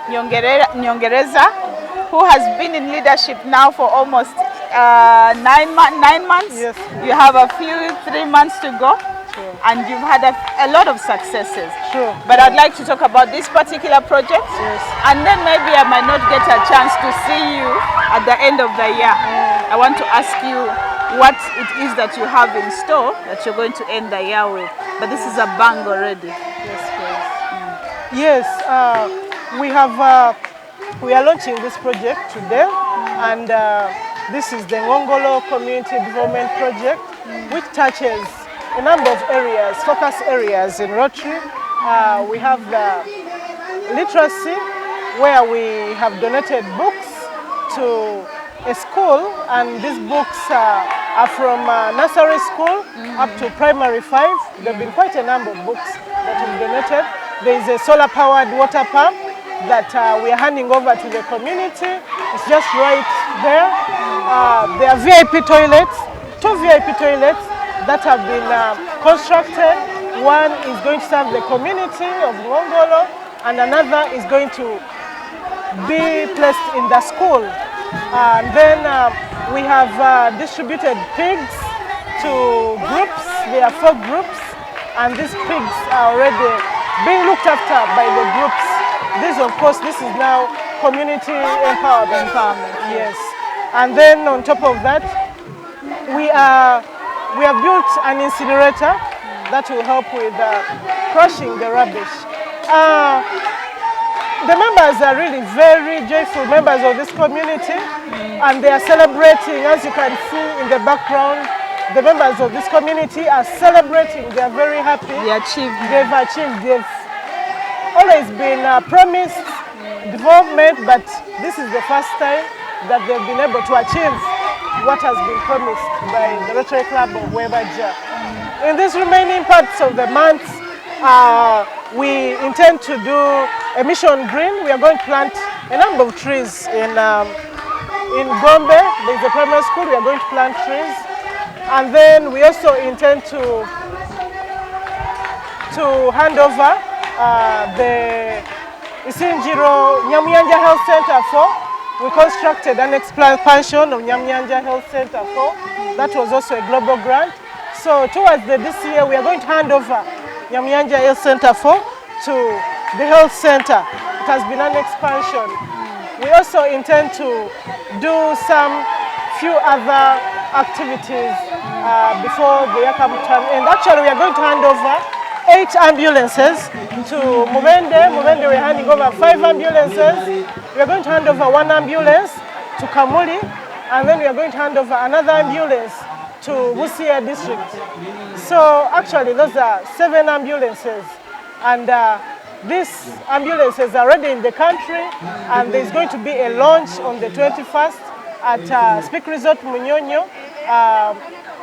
Nyongereza, who has been in leadership now for almost 9 months. Yes. You have a few 3 months to go. Sure. And you've had a lot of successes. Sure. But I'd like to talk about this particular project. Yes. And then maybe I might not get a chance to see you at the end of the year. I want to ask you what it is that you have in store that you're going to end the year with. But this is a bang already. Yes, please. Yes, we are launching this project today, and this is the Ngongolo Community Development Project, which touches a number of areas, focus areas in Rotary. We have the literacy, where we have donated books to a school, and these books are from nursery school up to primary 5. There have been quite a number of books that we've donated. There is a solar-powered water pump that we are handing over to the community. It's just right there. There are VIP toilets, 2 VIP toilets that have been constructed. One is going to serve the community of Ngongolo, and another is going to be placed in the school. And then we have distributed pigs to groups. There are 4 groups, and these pigs are already being looked after by the groups. This, of course, this is now community empowerment. Yes. And then on top of that, we have built an incinerator that will help with crushing the rubbish. The members are really very joyful members of this community, and they are celebrating, as you can see in the background. the members of this community are celebrating. They are very happy. They've achieved. They've always been promised development, but this is the first time that they've been able to achieve what has been promised by the Rotary Club of Bwebaja. In these remaining parts of the month, we intend to do a mission green. We are going to plant a number of trees in Gombe. There's a primary school. We are going to plant trees, and then we also intend to hand over the Isinjiro Nyamuyanja Health Center for. We constructed an expansion of Nyamuyanja Health Center for. That was also a global grant. So towards this year, we are going to hand over Nyamuyanja Health Center for to the health center. It has been an expansion. We also intend to do some few other activities before the year comes to an end. Actually, we are going to hand over 8 ambulances to Mubende. Mubende, we're handing over 5 ambulances. We are going to hand over 1 ambulance to Kamuli, and then we are going to hand over another ambulance to Busia district. So actually those are 7 ambulances, and these ambulances are already in the country, and there's going to be a launch on the 21st at Speak Resort Munyonyo,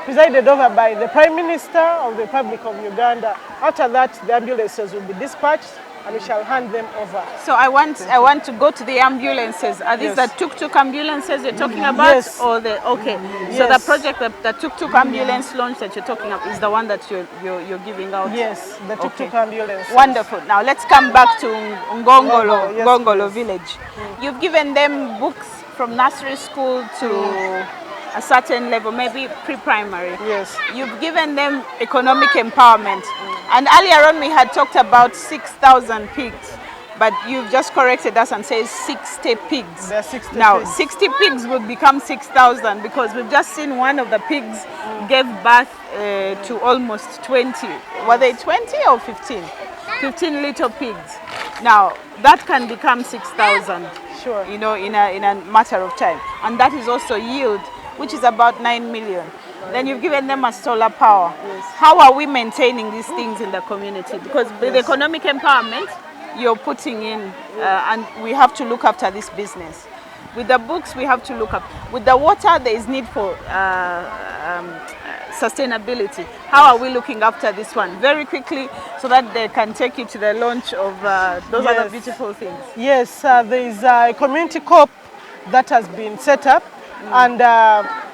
presided over by the Prime Minister of the Republic of Uganda. After that, the ambulances will be dispatched and we shall hand them over. So I want to go to the ambulances. Are these the tuk-tuk ambulances you're talking about? Yes. Or the So the project, the tuk-tuk ambulance launch that you're talking about is the one that you're giving out? Yes, the tuk-tuk ambulance. Wonderful. Now let's come back to Ngongolo village. You've given them books from nursery school to a certain level, maybe pre-primary. Yes. You've given them economic empowerment. And earlier on we had talked about 6,000 pigs, but you've just corrected us and says 60 pigs. There are 60 now, pigs. 60 pigs would become 6,000 because we've just seen one of the pigs gave birth to almost 20. Were they 20 or 15? 15 little pigs. Now, that can become 6,000. Sure. You know, in a matter of time. And that is also yield, which is about 9 million. Then you've given them a solar power. Yes. How are we maintaining these things in the community? Because with economic empowerment, you're putting in, and we have to look after this business. With the books, we have to look up. With the water, there is need for sustainability. How are we looking after this one? Very quickly, so that they can take you to the launch of those other beautiful things. Yes, there is a community co-op that has been set up. And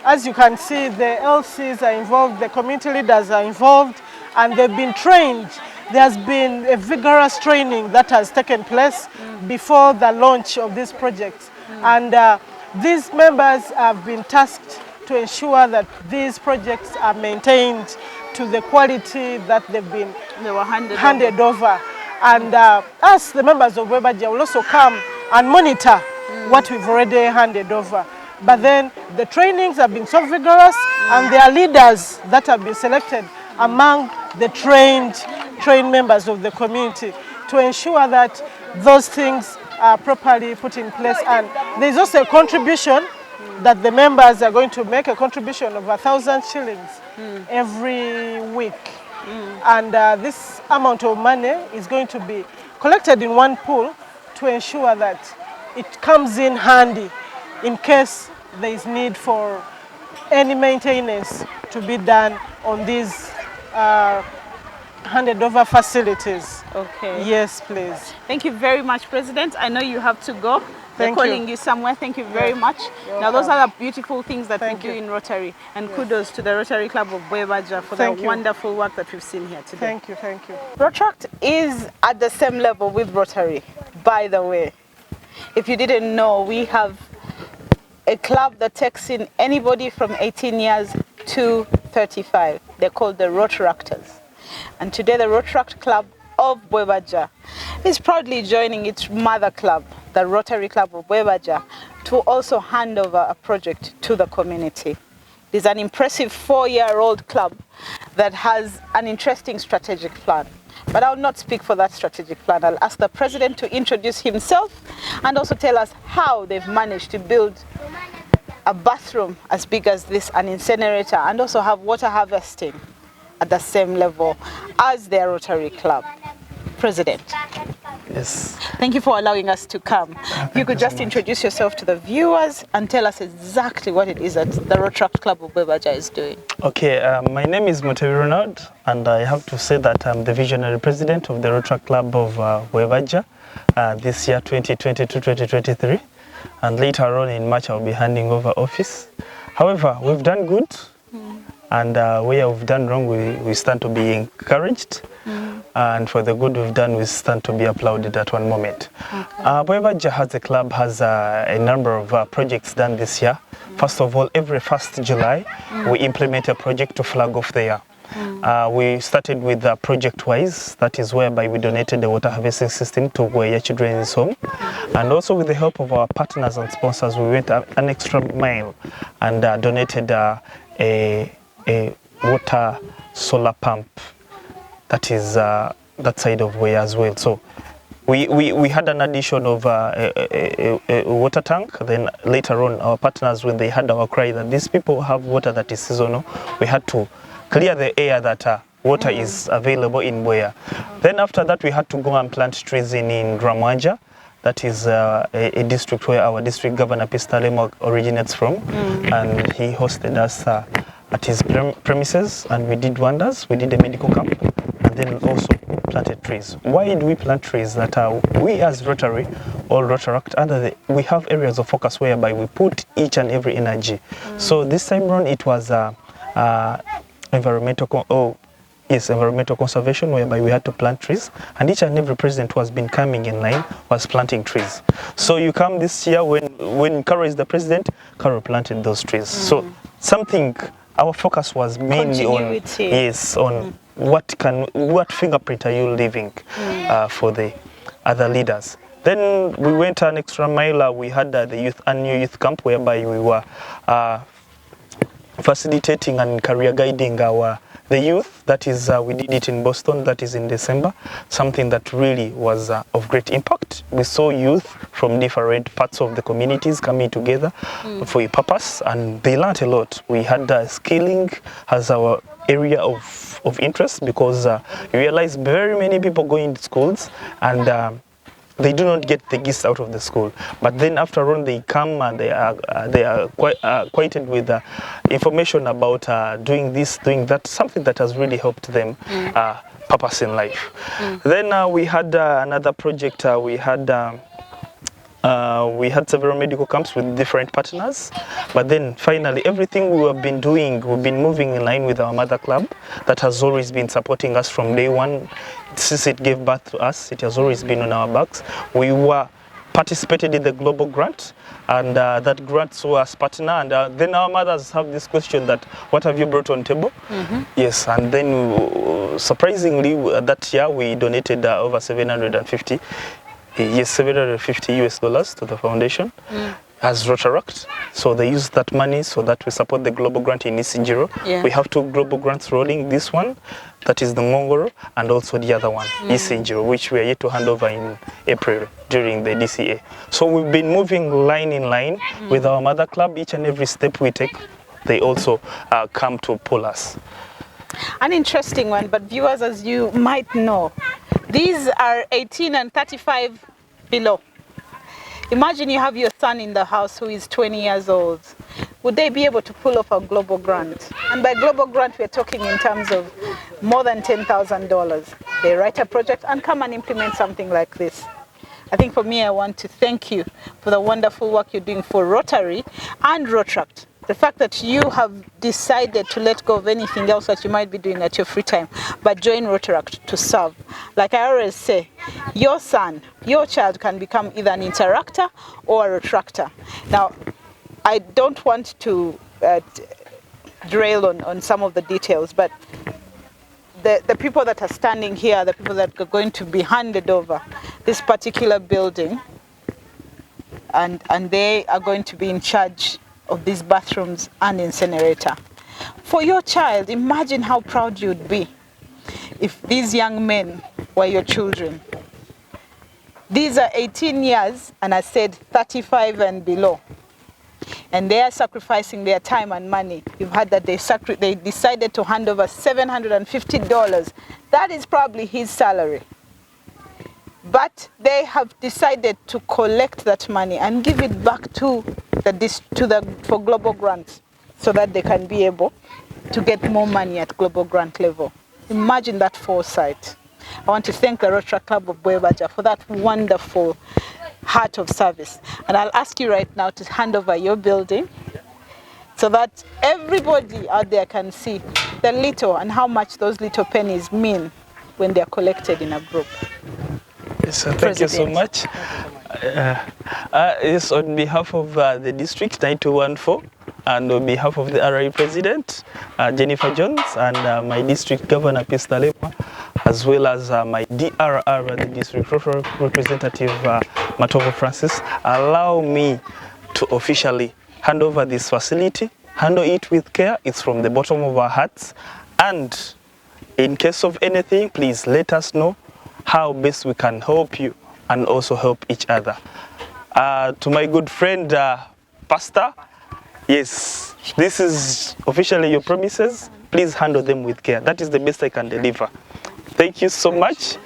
as you can see, the LCs are involved, the community leaders are involved, and they've been trained. There has been a vigorous training that has taken place before the launch of this project. And these members have been tasked to ensure that these projects are maintained to the quality that they were handed over. And us, the members of Bwebaja, will also come and monitor what we've already handed over. But then the trainings have been so vigorous, and there are leaders that have been selected among the trained members of the community to ensure that those things are properly put in place. And there's also a contribution that the members are going to make, a contribution of 1,000 shillings every week. And this amount of money is going to be collected in one pool to ensure that it comes in handy in case there is need for any maintenance to be done on these handed over facilities. Okay. Yes, please. Thank you very much, President. I know you have to go. They're calling you somewhere. Thank you very much. Now, those are the beautiful things that we do in Rotary. And kudos to the Rotary Club of Bwebaja for the wonderful work that we've seen here today. Thank you, thank you. Rotract is at the same level with Rotary, by the way. If you didn't know, we have a club that takes in anybody from 18 years to 35. They're called the Rotaractors. And today the Rotaract Club of Bwebaja is proudly joining its mother club, the Rotary Club of Bwebaja, to also hand over a project to the community. It is an impressive 4-year-old club that has an interesting strategic plan. But I'll not speak for that strategic plan. I'll ask the president to introduce himself and also tell us how they've managed to build a bathroom as big as this, an incinerator, and also have water harvesting at the same level as their Rotary Club. President. Yes. Thank you for allowing us to come. If you could just introduce yourself to the viewers and tell us exactly what it is that the Rotary Club of Bwebaja is doing. Okay, my name is Mutebi Ronald, and I have to say that I'm the visionary president of the Rotary Club of Bwebaja this year 2022-2023, and later on in March I'll be handing over office. However, we've done good, and where we've done wrong we stand to be encouraged. And for the good we've done, we stand to be applauded at one moment. Bwebaja has a club has a number of projects done this year. First of all, every 1st July, we implement a project to flag off the year. We started with Project Wise, that is whereby we donated the water harvesting system to Bweya Children's Home. And also with the help of our partners and sponsors, we went an extra mile and donated a water solar pump. That is that side of way as well. So we had an addition of a water tank. Then later on, our partners, when they had our cry that these people have water that is seasonal, we had to clear the air that water is available in Bweya. Then after that, we had to go and plant trees in Gramwanja. That is a district where our district governor, Pistalemo, originates from. And he hosted us at his premises, and we did wonders. We did a medical camp, and then also planted trees. Why do we plant trees? That we as Rotary, all Rotaract, we have areas of focus whereby we put each and every energy. So this time around it was environmental conservation, whereby we had to plant trees, and each and every president who has been coming in line was planting trees. So you come this year when Carol is the president, Carol planted those trees. So something. Our focus was mainly on on what fingerprint are you leaving for the other leaders. Then we went an extra mile. We had the annual youth camp whereby we were facilitating and career guiding the youth. That is, we did it in Boston. That is in December. Something that really was of great impact. We saw youth from different parts of the communities coming together for a purpose, and they learned a lot. We had skilling as our area of interest, because you realize very many people go into schools and they do not get the gist out of the school, but then after all they come and they are acquainted with information about doing this, doing that, something that has really helped them purpose in life. Then we had another project. We had several medical camps with different partners, but then finally everything we have been doing, we've been moving in line with our mother club that has always been supporting us from day one. Since it gave birth to us, it has always been on our backs. We were participated in the global grant, and that grant saw us partner, and then our mothers have this question that, what have you brought on table? Yes, and then surprisingly that year we donated over 750 US dollars to the foundation as Rotaract. So they use that money so that we support the global grant in Isingiro. We have 2 global grants rolling, this one, that is the Ngongoro, and also the other one, Isingiro, which we are yet to hand over in April during the DCA. So we've been moving line in line with our mother club. Each and every step we take, they also come to pull us. An interesting one, but viewers, as you might know, these are 18 and 35 below. Imagine you have your son in the house who is 20 years old. Would they be able to pull off a global grant? And by global grant, we're talking in terms of more than $10,000. They write a project and come and implement something like this. I think for me, I want to thank you for the wonderful work you're doing for Rotary and Rotaract. The fact that you have decided to let go of anything else that you might be doing at your free time, but join Rotaract to serve. Like I always say, your son, your child can become either an interactor or a Rotaractor. Now, I don't want to derail on some of the details, but the people that are standing here, the people that are going to be handed over this particular building, and they are going to be in charge of these bathrooms and incinerator. For your child, imagine how proud you'd be if these young men were your children. These are 18 years, and I said 35 and below. And they are sacrificing their time and money. You've heard that they decided to hand over $750. That is probably his salary. But they have decided to collect that money and give it back for global grants, so that they can be able to get more money at global grant level. Imagine that foresight. I want to thank the Rotary Club of Bwebaja for that wonderful heart of service. And I'll ask you right now to hand over your building so that everybody out there can see the little and how much those little pennies mean when they're collected in a group. Yes, thank you so much. Yes, on behalf of the district 9214 and on behalf of the RI president, Jennifer Jones, and my district governor, Pista Lepa, as well as my DRR, the district representative, Matovo Francis, allow me to officially hand over this facility, handle it with care. It's from the bottom of our hearts. And in case of anything, please let us know how best we can help you and also help each other. To my good friend, Pastor, yes, this is officially your promises. Please handle them with care. That is the best I can deliver. Thank you so much.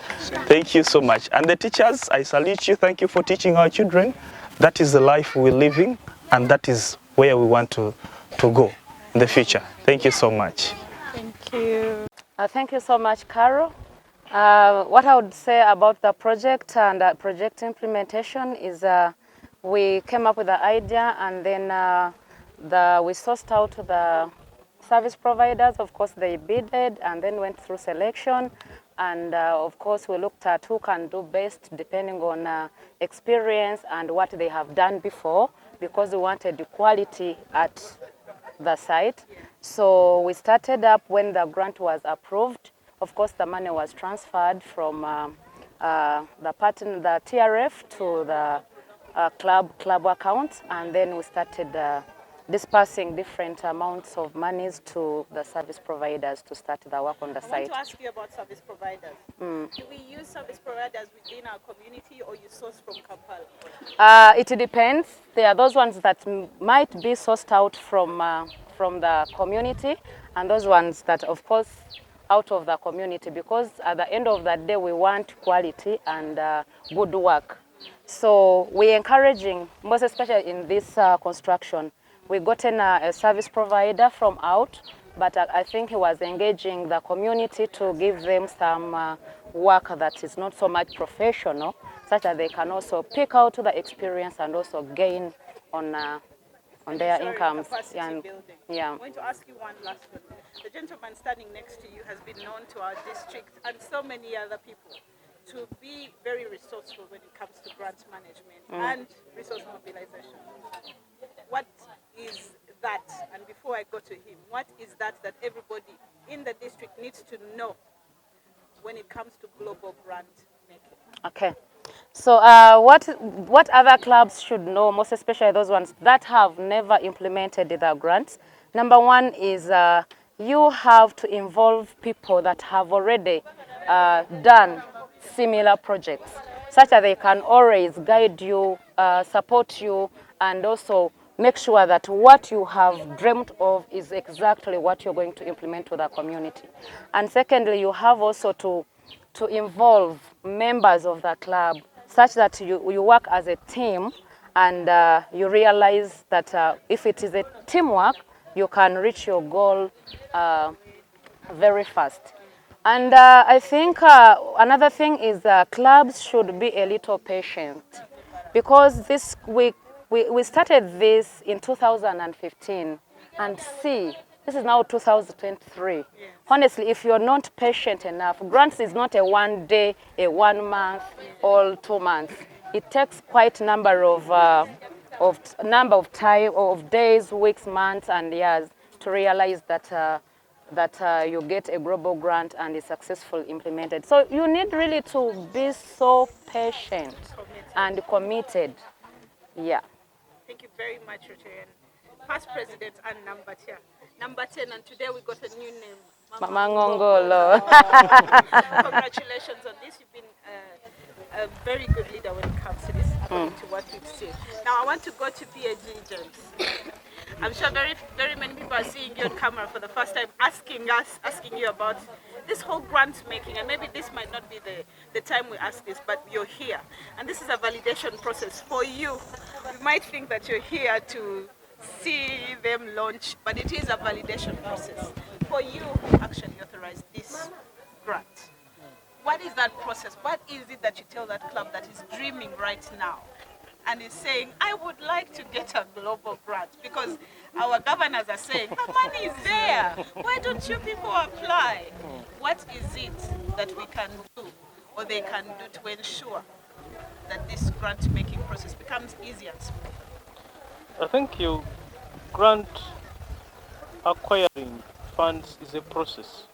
Thank you so much. And the teachers, I salute you. Thank you for teaching our children. That is the life we're living, and that is where we want to go in the future. Thank you so much. Thank you. Thank you so much, Carol. What I would say about the project and project implementation is we came up with the idea, and then we sourced out the service providers. Of course, they bidded and then went through selection. And of course, we looked at who can do best depending on experience and what they have done before, because we wanted quality at the site. So we started up when the grant was approved. Of course, the money was transferred from the TRF to the club account, and then we started dispersing different amounts of monies to the service providers to start the work on the site. I want to ask you about service providers. Do we use service providers within our community, or you source from Kampala? It depends. There are those ones that might be sourced out from the community, and those ones that, of course, out of the community, because at the end of the day, we want quality and good work. So we're encouraging, most especially in this construction, we gotten a service provider from out, but I think he was engaging the community to give them some work that is not so much professional, such that they can also pick out the experience and also gain on their incomes. I'm going to ask you one last one. The gentleman standing next to you has been known to our district and so many other people to be very resourceful when it comes to grant management and resource mobilization. What is that? And before I go to him, what is that everybody in the district needs to know when it comes to global grant making? Okay. So what other clubs should know, most especially those ones that have never implemented the grants? Number one is you have to involve people that have already done similar projects, such that they can always guide you, support you, and also make sure that what you have dreamt of is exactly what you're going to implement to the community. And secondly, you have also to involve members of the club, such that you work as a team, and you realize that if it is a teamwork, you can reach your goal very fast. And I think another thing is clubs should be a little patient, because we started this in 2015, and see, this is now 2023. Honestly, if you're not patient enough, grants is not a 1 day, a 1 month, or 2 months. It takes quite a number of time, of days, weeks, months, and years to realize that you get a global grant and is successfully implemented. So you need really to be so patient and committed. Yeah. Thank you very much, Rotary. Past president and number 10, and today we got a new name, Mama Ngongolo. Congratulations on this. You've been a very good leader when it comes to this, according to what we've seen. Now, I want to go to PhD James. I'm sure very many people are seeing you on camera for the first time, asking you about this whole grant making, and maybe this might not be the time we ask this, but you're here. And this is a validation process for you. You might think that you're here to see them launch, but it is a validation process for you who actually authorized this grant. What is that process? What is it that you tell that club that is dreaming right now and is saying, I would like to get a global grant? Because our governors are saying, the money is there. Why don't you people apply? What is it that we can do or they can do to ensure that this grant-making process becomes easier and smoother? I think grant acquiring funds is a process.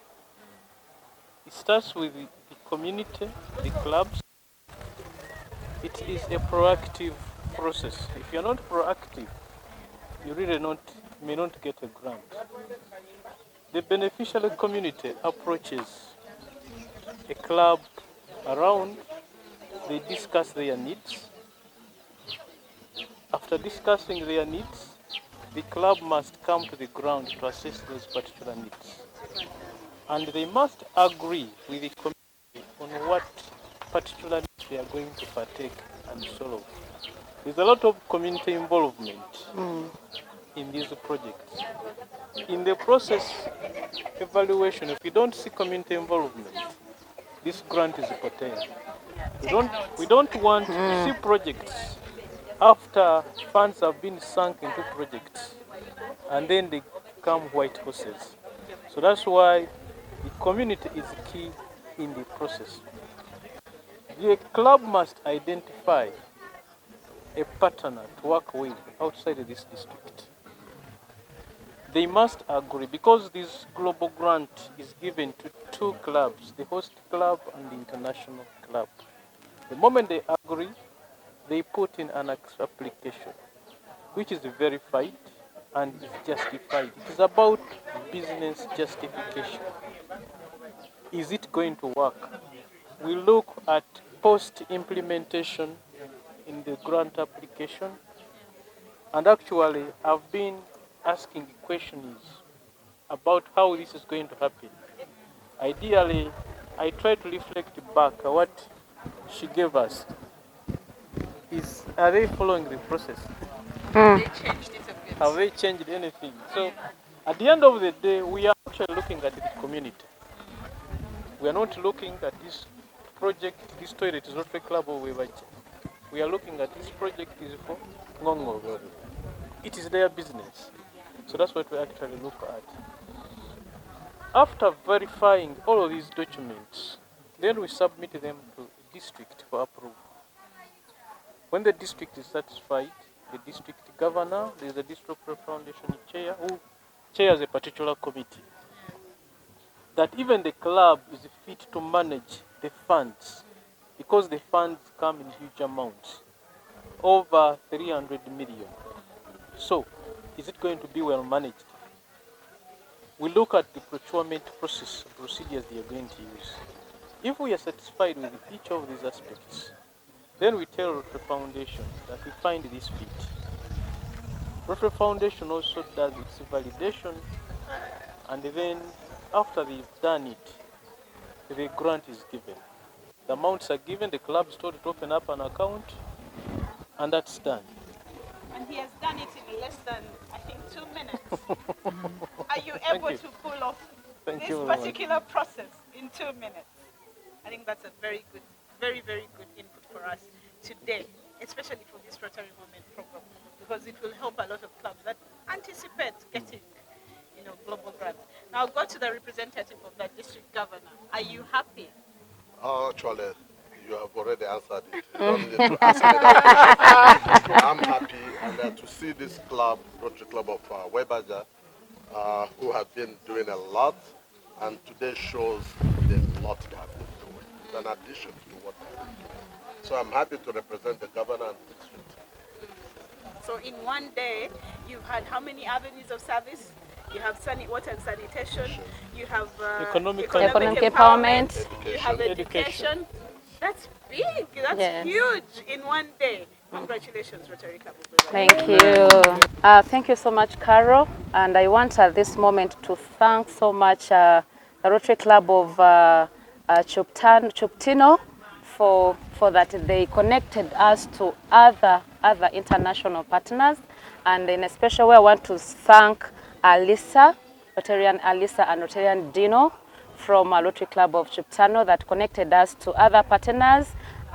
It starts with the community, the clubs. It is a proactive process. If you're not proactive, you really may not get a grant. The beneficiary community approaches a club around, they discuss their needs. After discussing their needs, the club must come to the ground to assess those particular needs. And they must agree with the community on what particular needs they are going to partake and solve. There's a lot of community involvement in these projects. In the process evaluation, if you don't see community involvement, this grant is potential. We don't want to see projects after funds have been sunk into projects and then they become white horses. So that's why the community is key in the process. The club must identify a partner to work with outside of this district. They must agree, because this global grant is given to two clubs, the host club and the international club. The moment they agree, they put in an application, which is verified and is justified. It is about business justification. Is it going to work? We look at post-implementation in the grant application, and actually I've been asking questions about how this is going to happen. Ideally, I try to reflect back at what she gave us. Are they following the process? They changed it a bit. Have they changed anything? So at the end of the day, we are actually looking at the community. We are not looking at this project, this toilet is Rotary Club of Webaja. We are looking at this project is for Ngongo. It is their business. So that's what we actually look at. After verifying all of these documents, then we submit them to the district for approval. When the district is satisfied, the district governor, there is a district foundation chair who chairs a particular committee, that even the club is fit to manage the funds, because the funds come in huge amounts, over 300 million. So, is it going to be well managed? We look at the procurement procedures they are going to use. If we are satisfied with each of these aspects, then we tell Rotary Foundation that we find this fit. Rotary Foundation also does its validation, and then after they've done it, the grant is given. The amounts are given, the club is told to open up an account, and that's done. And he has done it in less than, I think, 2 minutes. Are you able to pull off this particular process in 2 minutes? I think that's a very good, very good input for us today, especially for this Rotary Women program, because it will help a lot of clubs that anticipate getting, global grants. Now I'll go to the representative of the district governor. Are you happy? Actually, you have already answered it. You don't need to ask me that. I'm happy and to see this club, Rotary Club of Webaja, who have been doing a lot, and today shows the lot they have been doing. It's an addition to what they have been doing. So I'm happy to represent the governor and the district. So in one day, you've had how many avenues of service? You have water and sanitation, you have economic empowerment, you have education. That's big. That's Yes. huge in one day. Congratulations, Rotary Club of Thank you. Thank you so much, Carol. And I want at this moment to thank so much the Rotary Club of Chuptino for that they connected us to other international partners. And in a special way, I want to thank Alisa, Rotarian Alisa and Rotarian Dino from Rotary Club of Chuptano that connected us to other partners.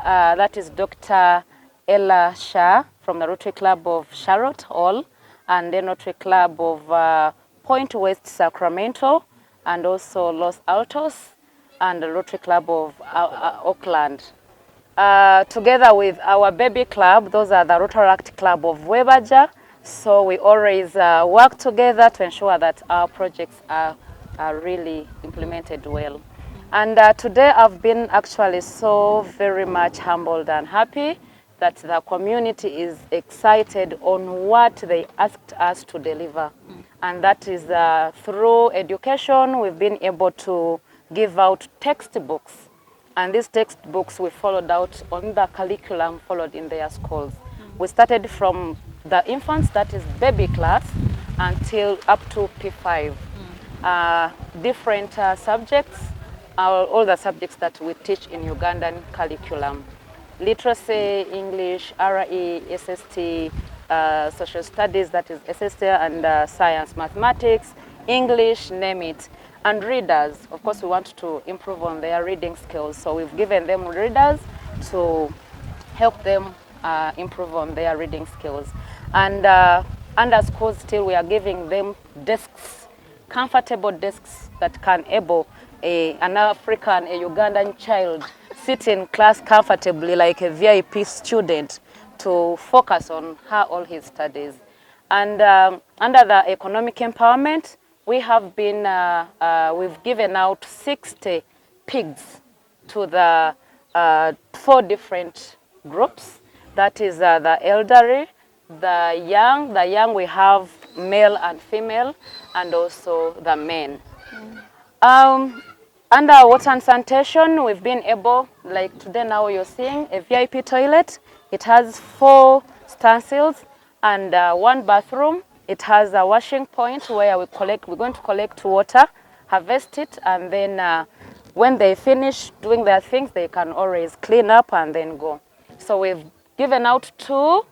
That is Dr. Ella Shah from the Rotary Club of Charlotte Hall, and then Rotary Club of Point West Sacramento, and also Los Altos, and the Rotary Club of Oakland. Together with our baby club, those are the Rotaract Club of Webaja. So we always work together to ensure that our projects are really implemented well. And today I've been actually so very much humbled and happy that the community is excited on what they asked us to deliver. And that is through education, we've been able to give out textbooks. And these textbooks we followed out on the curriculum followed in their schools. We started from the infants, that is baby class, until up to P5. Different subjects, all the subjects that we teach in Ugandan curriculum. Literacy, English, RE, SST, social studies, that is SST, and science, mathematics, English, name it. And readers, of course, we want to improve on their reading skills. So we've given them readers to help them improve on their reading skills. And under schools still, we are giving them desks, comfortable desks that can enable an African, a Ugandan child sit in class comfortably like a VIP student to focus on all his studies. And under the economic empowerment, we have been, we've given out 60 pigs to the 4 different groups. That is the elderly, the young we have male and female, and also the men. Under water and sanitation, we've been able, like today now you're seeing a VIP toilet. It has 4 stencils and 1 bathroom. It has a washing point where we're going to collect water, harvest it, and then when they finish doing their things, they can always clean up and then go. So we've given out 2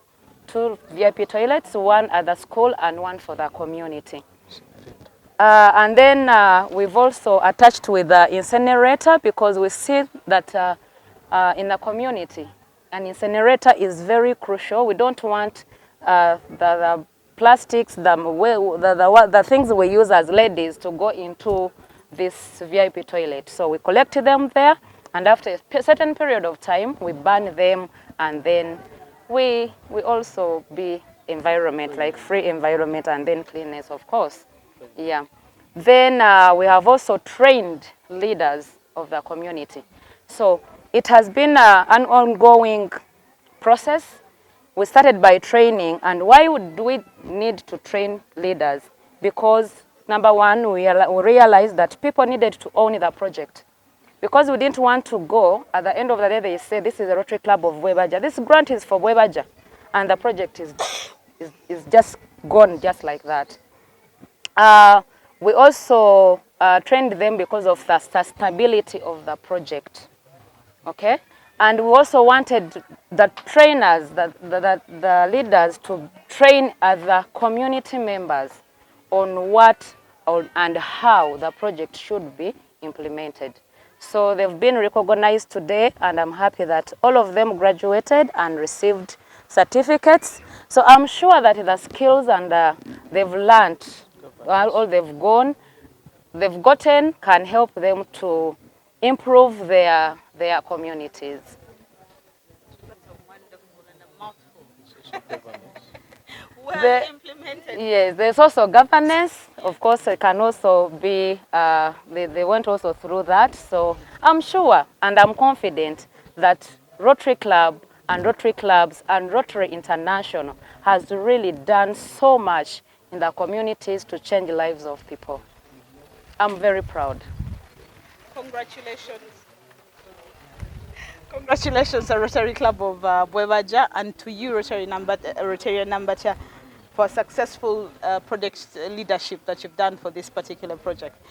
VIP toilets, 1 at the school and 1 for the community. And then we've also attached with the incinerator because we see that in the community, an incinerator is very crucial. We don't want the plastics, the things we use as ladies to go into this VIP toilet. So we collect them there, and after a certain period of time, we burn them, and then we also be environment, like free environment, and then cleanness, of course. Yeah. Then we have also trained leaders of the community. So it has been an ongoing process. We started by training, and why would we need to train leaders? Because number one, we realized that people needed to own the project. Because we didn't want to go, at the end of the day, they say, this is the Rotary Club of Webaja. This grant is for Webaja, and the project is just gone just like that. We also trained them because of the sustainability of the project, okay? And we also wanted the trainers, the leaders to train other community members on what and how the project should be implemented. So they've been recognized today, and I'm happy that all of them graduated and received certificates. So I'm sure that the skills and they've learned, all they've gotten can help them to improve their communities. That's a wonderful and a mouthful. Well implemented. Yes, there's also governance. Of course, it can also be, they went also through that. So I'm sure and I'm confident that Rotary Club and Rotary Clubs and Rotary International has really done so much in the communities to change the lives of people. I'm very proud. Congratulations. Congratulations to Rotary Club of Bwebaja and to you, Rotarian Nambacha, for successful project leadership that you've done for this particular project.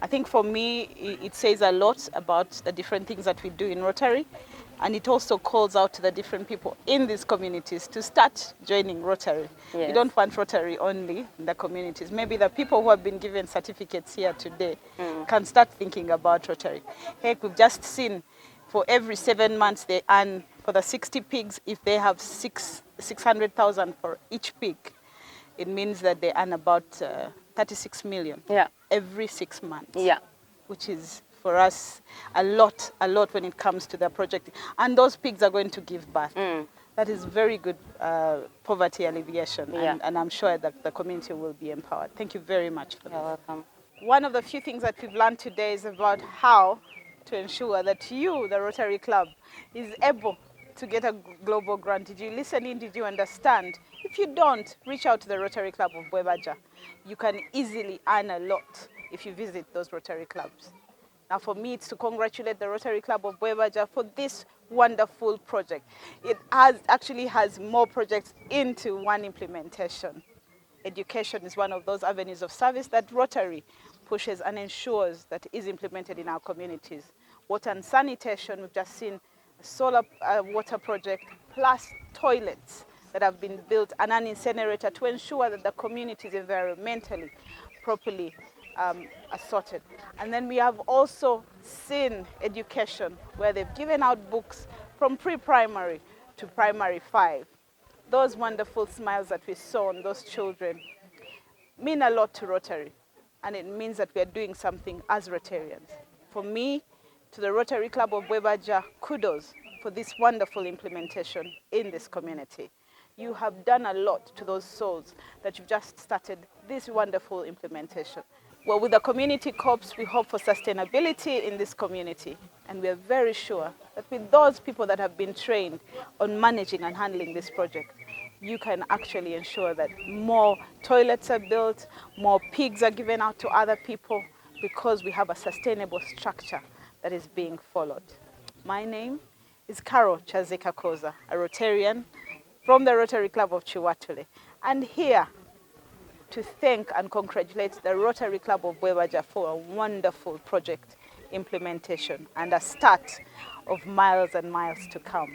I think for me, it says a lot about the different things that we do in Rotary, and it also calls out to the different people in these communities to start joining Rotary. Yes. We don't want Rotary only in the communities. Maybe the people who have been given certificates here today can start thinking about Rotary. Heck, we've just seen for every 7 months they earn, for the 60 pigs, if they have 600,000 for each pig, it means that they earn about 36 million every 6 months. Yeah. Which is for us a lot when it comes to the project. And those pigs are going to give birth. That is very good poverty alleviation, and I'm sure that the community will be empowered. Thank you very much for that. You're welcome. One of the few things that we've learned today is about how to ensure that you, the Rotary Club, is able to get a global grant. Did you listen in? Did you understand? If you don't, reach out to the Rotary Club of Bwebaja. You can easily earn a lot if you visit those Rotary clubs. Now for me, it's to congratulate the Rotary Club of Bwebaja for this wonderful project. It actually has more projects into one implementation. Education is one of those avenues of service that Rotary pushes and ensures that is implemented in our communities. Water and sanitation, we've just seen a solar water project, plus toilets that have been built, and an incinerator to ensure that the community is environmentally properly assorted. And then we have also seen education, where they've given out books from pre-primary to primary 5. Those wonderful smiles that we saw on those children mean a lot to Rotary, and it means that we are doing something as Rotarians. For me, to the Rotary Club of Bwebaja, kudos for this wonderful implementation in this community. You have done a lot to those souls that you've just started this wonderful implementation. Well, with the community corps, we hope for sustainability in this community, and we are very sure that with those people that have been trained on managing and handling this project, you can actually ensure that more toilets are built, more pigs are given out to other people, because we have a sustainable structure that is being followed. My name is Carol Chazika Koza, a Rotarian from the Rotary Club of Chiwatule, and here to thank and congratulate the Rotary Club of Bwebaja for a wonderful project implementation and a start of miles and miles to come.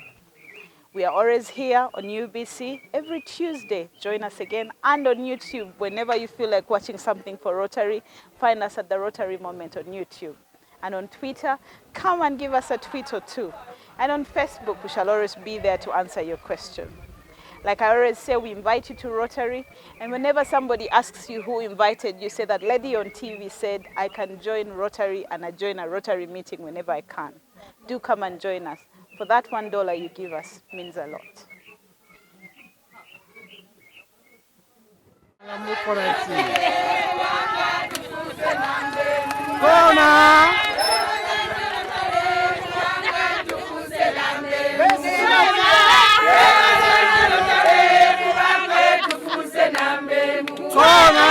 We are always here on UBC every Tuesday. Join us again, and on YouTube. Whenever you feel like watching something for Rotary, find us at the Rotary Moment on YouTube. And on Twitter, come and give us a tweet or two. And on Facebook, we shall always be there to answer your question. Like I always say, we invite you to Rotary, and whenever somebody asks you who invited you, say that lady on TV said, I can join Rotary, and I join a Rotary meeting whenever I can. Do come and join us. For that $1 you give us means a lot. Kona